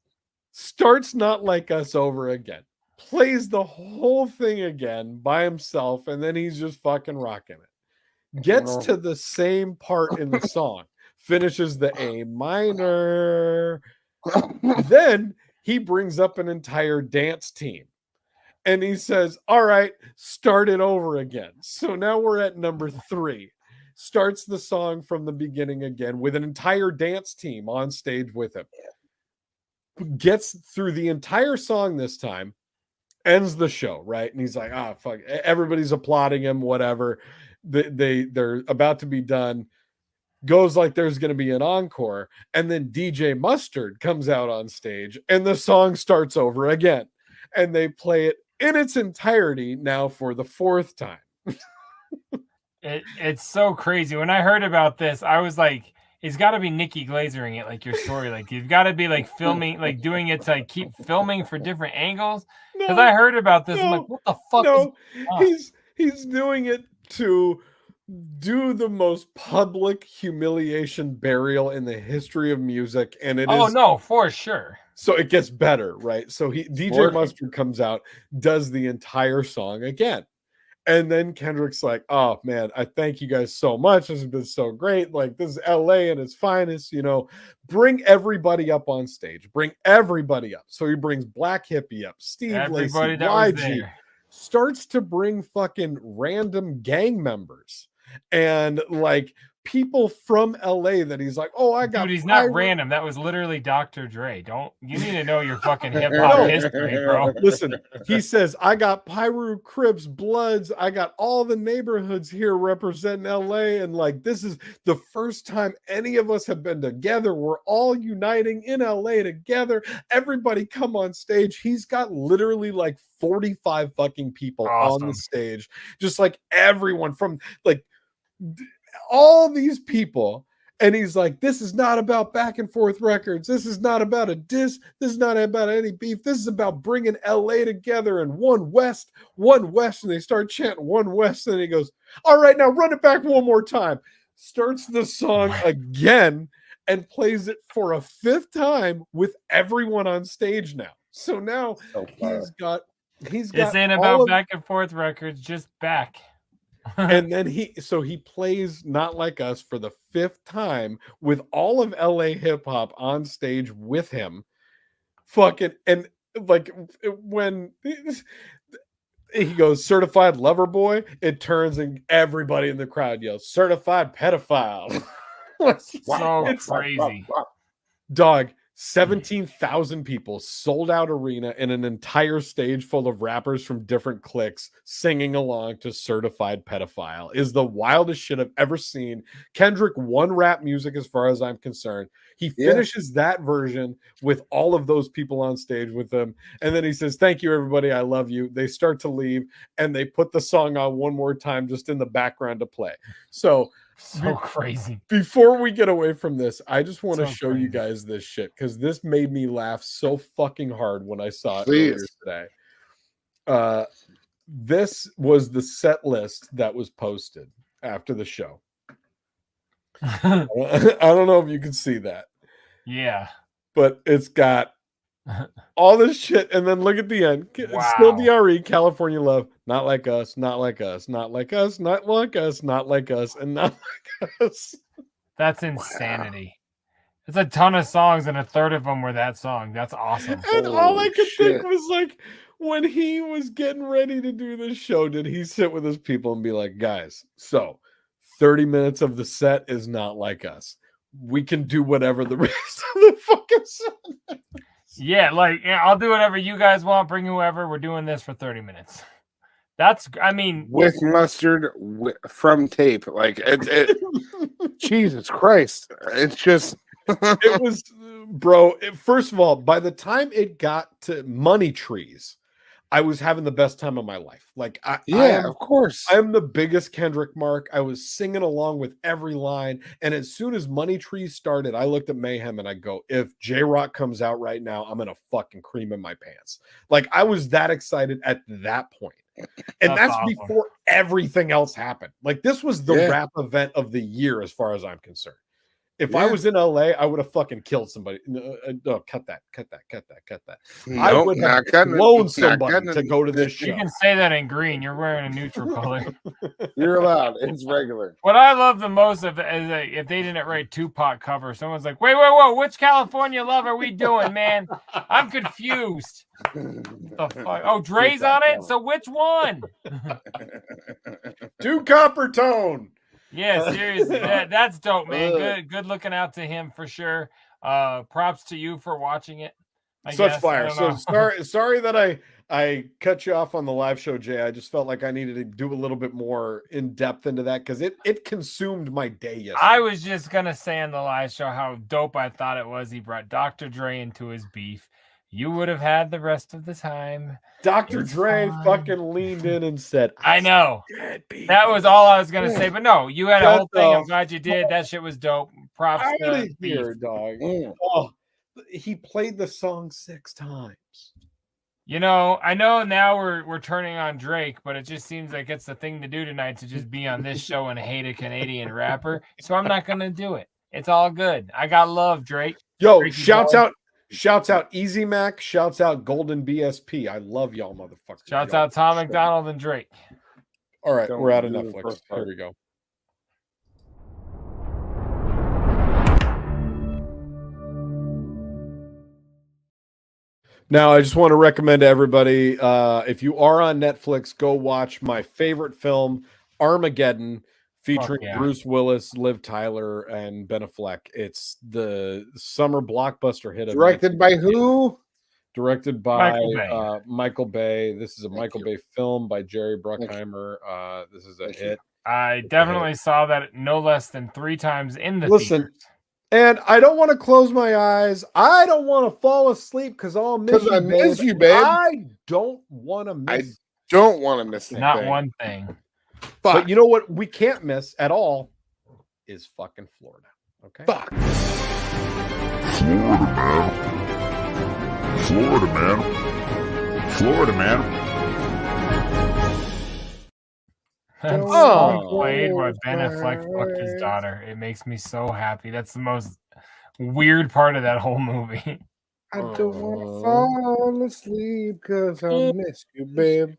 Starts Not Like Us over again. Plays the whole thing again by himself, and then he's just fucking rocking it. Gets to the same part in the song. Finishes the A minor. Then he brings up an entire dance team and he says, all right, start it over again. So now we're at number 3. starts the song from the beginning again with an entire dance team on stage with him. Gets through the entire song this time, ends the show, right? And he's like, fuck, everybody's applauding him, whatever. They're about to be done. Goes like there's going to be an encore, and then DJ Mustard comes out on stage, and the song starts over again, and they play it in its entirety now for the 4th time. It's so crazy. When I heard about this, I was like, it's got to be Nikki Glazering it, like your story. Like you've got to be like filming, like doing it to like keep filming for different angles. Because I heard about this, I'm like, what the fuck? No, he's doing it to do the most public humiliation burial in the history of music, and it is. Oh no, for sure. So it gets better, right? So DJ Mustard comes out, does the entire song again. And then Kendrick's like, oh man, I thank you guys so much. This has been so great. Like, this is LA at its finest, you know. Bring everybody up on stage. Bring everybody up. So he brings Black Hippie up, Steve Lacy, YG, starts to bring fucking random gang members and like people from LA that he's like, oh, I got. Dude, he's not random. That was literally Dr. Dre. You need to know your fucking hip hop history, bro. Listen, he says, I got Pyru, Crips, Bloods. I got all the neighborhoods here representing LA. And like, this is the first time any of us have been together. We're all uniting in LA together. Everybody come on stage. He's got literally like 45 fucking people on the stage. Just like everyone from like all these people, and he's like, this is not about back and forth records, this is not about a diss, this is not about any beef, this is about bringing LA together and one West, and they start chanting One West, and he goes, all right, now run it back one more time, starts the song again and plays it for a 5th time with everyone on stage now. So now he's got this ain't about back and forth records, just back. And then he plays Not Like Us for the 5th time with all of LA hip hop on stage with him. Fucking, and like when he goes Certified Lover Boy, it turns and everybody in the crowd yells Certified Pedophile. It's crazy. Dog, 17,000 people, sold out arena, in an entire stage full of rappers from different cliques singing along to Certified Pedophile is the wildest shit I've ever seen. Kendrick won rap music as far as I'm concerned. He finishes that version with all of those people on stage with him. And then he says, thank you, everybody. I love you. They start to leave and they put the song on one more time just in the background to play. So crazy. Before we get away from this, I just want to show you guys this shit because this made me laugh so fucking hard when I saw it earlier today. This was the set list that was posted after the show. I don't know if you can see that. Yeah. But it's got all this shit, and then look at the end. It's still DRE, California Love, Not Like Us, Not Like Us, Not Like Us, Not Like Us, Not Like Us, and Not Like Us. That's insanity. It's a ton of songs, and a third of them were that song. That's awesome. And all I could think was like, when he was getting ready to do this show, did he sit with his people and be like, guys, so 30 minutes of the set is Not Like Us. We can do whatever the rest of the fucking song. Yeah, like, I'll do whatever you guys want. Bring whoever. We're doing this for 30 minutes. That's, I mean, with Mustard from tape. Like, Jesus Christ. It's just, it was, bro. First of all, by the time it got to Money Trees, I was having the best time of my life. Like, of course. I'm the biggest Kendrick mark. I was singing along with every line. And as soon as Money Trees started, I looked at Mayhem and I go, if J-Rock comes out right now, I'm going to fucking cream in my pants. Like, I was that excited at that point. And that's awesome. Before everything else happened. Like, this was the rap event of the year as far as I'm concerned. If I was in LA, I would have fucking killed somebody. No, cut that. Nope, I would have blown somebody to go to this show. You can say that in green. You're wearing a neutral color. You're allowed. It's regular. What I love the most is if they didn't write Tupac cover, someone's like, wait, which California Love are we doing, man? I'm confused. The fuck? Oh, Dre's on it? So which one? Do Copper Tone. Yeah, seriously, that's dope, man. Good looking out to him for sure. Props to you for watching it. Such fire. So sorry that I cut you off on the live show, Jay. I just felt like I needed to do a little bit more in depth into that because it consumed my day yesterday. I was just gonna say on the live show how dope I thought it was. He brought Dr. Dre into his beef. You would have had the rest of the time. Dr. Dre fucking leaned in and said, I know. That was all I was gonna say. But no, you had a whole thing. I'm glad you did. That shit was dope. Props to here, dog. Oh, he played the song 6 times. You know, I know now we're turning on Drake, but it just seems like it's the thing to do tonight to just be on this show and hate a Canadian rapper. So I'm not gonna do it. It's all good. I got love, Drake. Yo, shouts out Easy Mac, shouts out Golden BSP. I love y'all, motherfuckers. Shouts out Tom McDonald and Drake. All right, we're out of Netflix. Here we go. Now, I just want to recommend to everybody, if you are on Netflix, go watch my favorite film, Armageddon, featuring Bruce Willis, Liv Tyler, and Ben Affleck. It's the summer blockbuster hit. Directed by who? Directed by Michael Bay. This is a Michael Bay film by Jerry Bruckheimer. This is a hit. I definitely saw that no less than 3 times in the theaters. And I don't want to close my eyes. I don't want to fall asleep because I'll miss you, miss you, babe. I don't want to miss. I don't want to miss not one thing. But you know what we can't miss at all is fucking Florida. Okay. Fuck. Florida, man. Florida, man. That song played where Ben Affleck fucked his daughter. It makes me so happy. That's the most weird part of that whole movie. I don't want to fall asleep because I miss you, babe.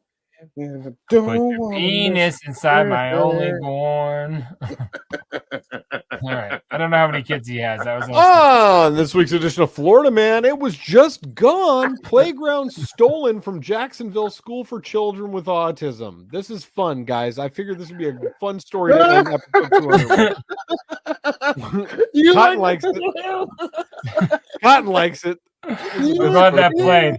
Yeah, put your penis inside my only born. All right. I don't know how many kids he has. That was this week's edition of Florida Man. It was just gone. Playground stolen from Jacksonville School for Children with Autism. This is fun, guys. I figured this would be a fun story to end episode 200. Cotton likes it. Cotton likes it. We're glad that played.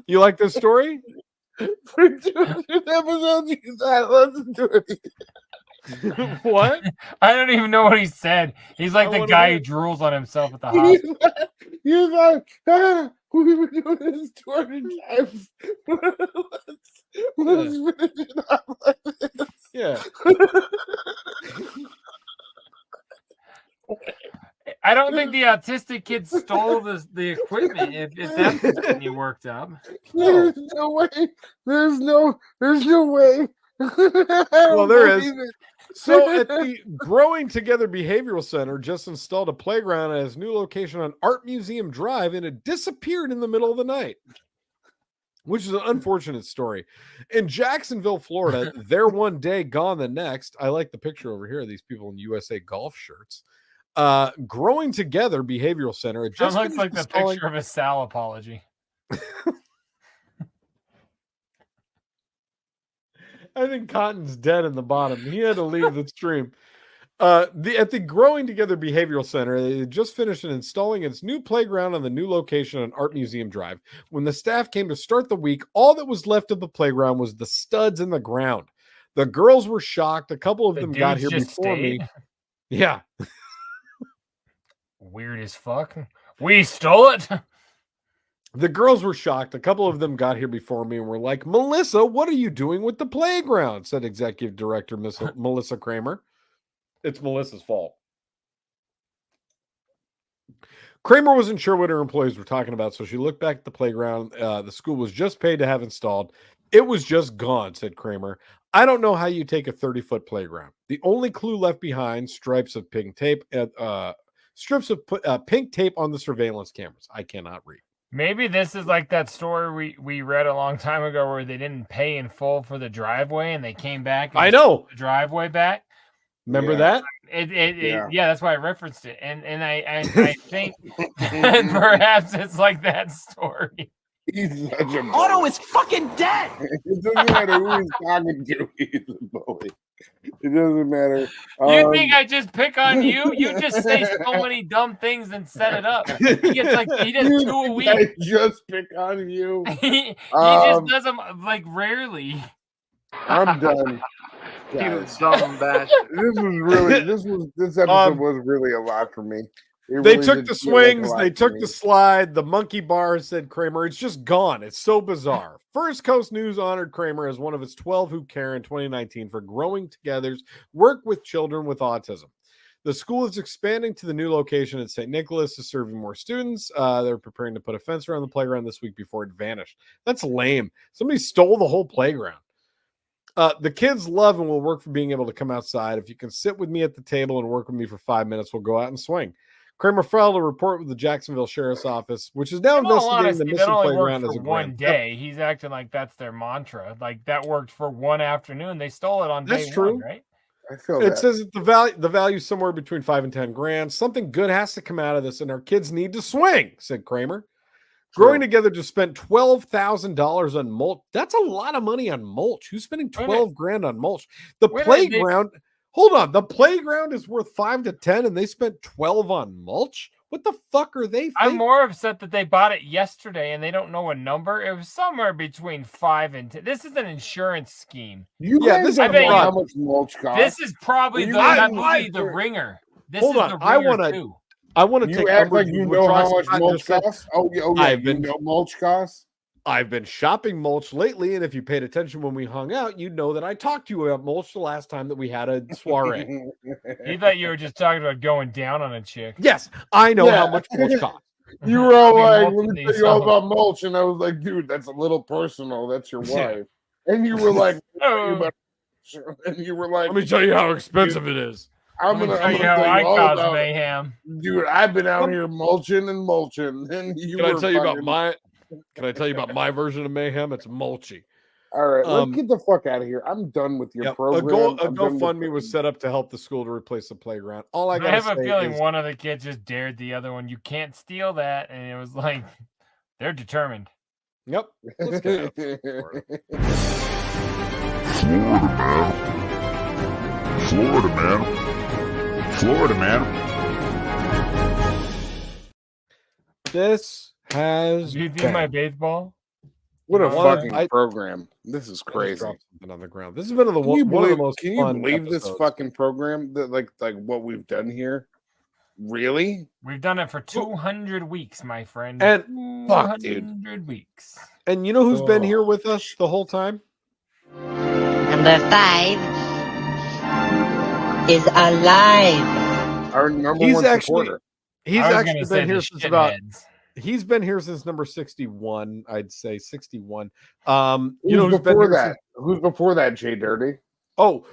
You like this story? For 200 episodes, you thought, let's do it. What? I don't even know what he said. He's like the guy who drools on himself at the hospital. You're like, we were doing this 200 times. Let's finish it up like this. Yeah. I don't think the autistic kid stole the equipment if that's what you worked up. There's no way. There's no way. Well, there is. So at the Growing Together Behavioral Center just installed a playground at its new location on Art Museum Drive, and it disappeared in the middle of the night, which is an unfortunate story. In Jacksonville, Florida, there one day, gone the next. I like the picture over here of these people in USA golf shirts. Growing Together Behavioral Center. It just looks like the picture of a Sal apology. I think Cotton's dead in the bottom. He had to leave the stream. At the Growing Together Behavioral Center, they just finished installing its new playground on the new location on Art Museum Drive. When the staff came to start the week, all that was left of the playground was the studs in the ground. The girls were shocked. A couple of them got here before me. Yeah. Weird as fuck. We stole it. The girls were shocked. A couple of them got here before me and were like, Melissa, what are you doing with the playground? Said Executive Director Melissa Kramer. It's Melissa's fault. Kramer wasn't sure what her employees were talking about, so she looked back at the playground. The school was just paid to have installed. It was just gone, said Kramer. I don't know how you take a 30-foot playground. The only clue left behind, strips of pink tape on the surveillance cameras. I cannot read. Maybe this is like that story we read a long time ago where they didn't pay in full for the driveway and they came back. And I know the driveway back. Remember that? Yeah, that's why I referenced it. And I think perhaps it's like that story. He's such a bully. Otto is fucking dead. It doesn't matter who he's talking to. He's a bully. It doesn't matter. You think I just pick on you? You just say so many dumb things and set it up. He does 2 a week. I just pick on you. He just does them like rarely. I'm done. This episode was really a lot for me. They took the swings, they took the slide, the monkey bar, said Kramer. It's just gone. It's so bizarre. First Coast News honored Kramer as one of its 12 who care in 2019 for growing together's work with children with autism. The school is expanding to the new location at St. Nicholas to serving more students. They're preparing to put a fence around the playground this week before it vanished. That's lame. Somebody stole the whole playground. The kids love and will work for being able to come outside. If you can sit with me at the table and work with me for 5 minutes, we'll go out and swing. Kramer filed a report with the Jacksonville Sheriff's Office, which is now investigating the missing playground as a one day. He's acting like that's their mantra. Like that worked for one afternoon. They stole it on day one, right? I feel it says that the value is somewhere between $5 and $10,000. Something good has to come out of this, and our kids need to swing, said Kramer. Growing Together just spent $12,000 on mulch. That's a lot of money on mulch. Who's spending $12,000 on mulch? The playground. Hold on, the playground is worth $5 to $10, and they spent $12 on mulch. What the fuck are they? I'm more upset that they bought it yesterday and they don't know a number. It was somewhere between 5 and 10. This is an insurance scheme. This is how much mulch costs. This is probably the ringer. This Hold is on, the I ringer want to take. Act like you know how much mulch costs. Oh yeah, you know mulch costs. I've been shopping mulch lately, and if you paid attention when we hung out, you'd know that I talked to you about mulch the last time that we had a soiree. You thought you were just talking about going down on a chick. Yes, I know how much mulch costs. You were all like, let me tell you all about mulch, and I was like, dude, that's a little personal. That's your wife. And you were like, and you were like, let me tell you how expensive it is. I'm gonna tell you I cause mayhem. Dude, I've been out here mulching. And Can I tell you about my version of mayhem? It's mulchy. All right, let's get the fuck out of here. I'm done with your program. A GoFundMe was set up to help the school to replace the playground. All I have a feeling one of the kids just dared the other one. You can't steal that, and it was like they're determined. Yep. Let's get Florida, man. This has you do my baseball. What a fucking program! This is crazy. Something on the ground. This has been one of the most. Can you believe this fucking program? That like what we've done here? Really? We've done it for 200 weeks, my friend. And fuck, dude, 200 weeks. And you know who's been here with us the whole time? Number 5 is alive. Our number one supporter. He's actually been here since about. He's been here since number 61. I'd say 61. You know who's before that? Who's before that? JDirty. Oh,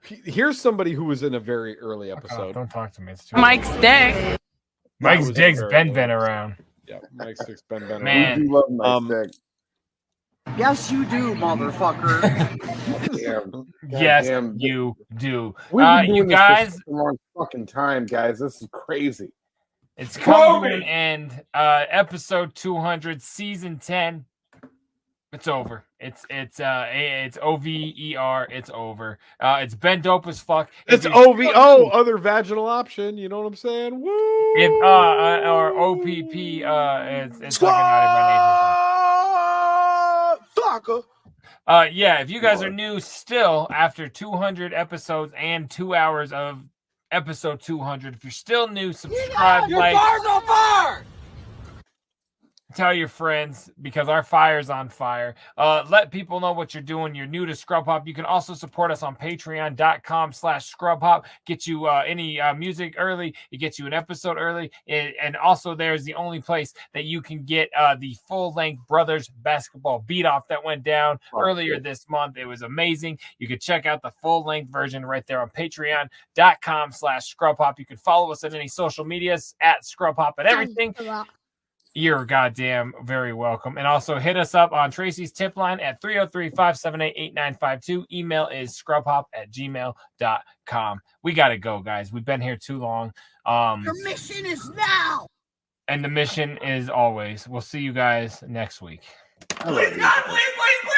here's somebody who was in a very early episode. Don't talk to me. It's Mike Stick. Mike Stick's been around. Yeah, Mike Stick's been around. Man, we do love Mike Stick. Yes, you do, motherfucker. Yes, you do. You guys, for a long fucking time, guys. This is crazy. It's coming to an end. Episode 200, season 10. It's over. It's OVER. It's over. It's been dope as fuck. It's OVO, other vaginal option. You know what I'm saying? Woo! If or OPP. It's like a Fucker. Yeah. If you guys are new still after 200 episodes and 2 hours of episode 200, if you're still new, subscribe, like. Fire's on fire! Tell your friends because our fire's on fire. Let people know what you're doing. You're new to Scrub Hop. You can also support us on patreon.com/ScrubHop. Get you any music early. It gets you an episode early. And also there's the only place that you can get the full-length Brothers basketball beat-off that went down earlier this month. It was amazing. You can check out the full-length version right there on patreon.com/ScrubHop. You can follow us on any social medias at ScrubHop and everything. You're goddamn very welcome. And also hit us up on Tracy's tip line at 303-578-8952. Email is scrubhop@gmail.com. We got to go, guys. We've been here too long. Your mission is now. And the mission is always, we'll see you guys next week. I love you.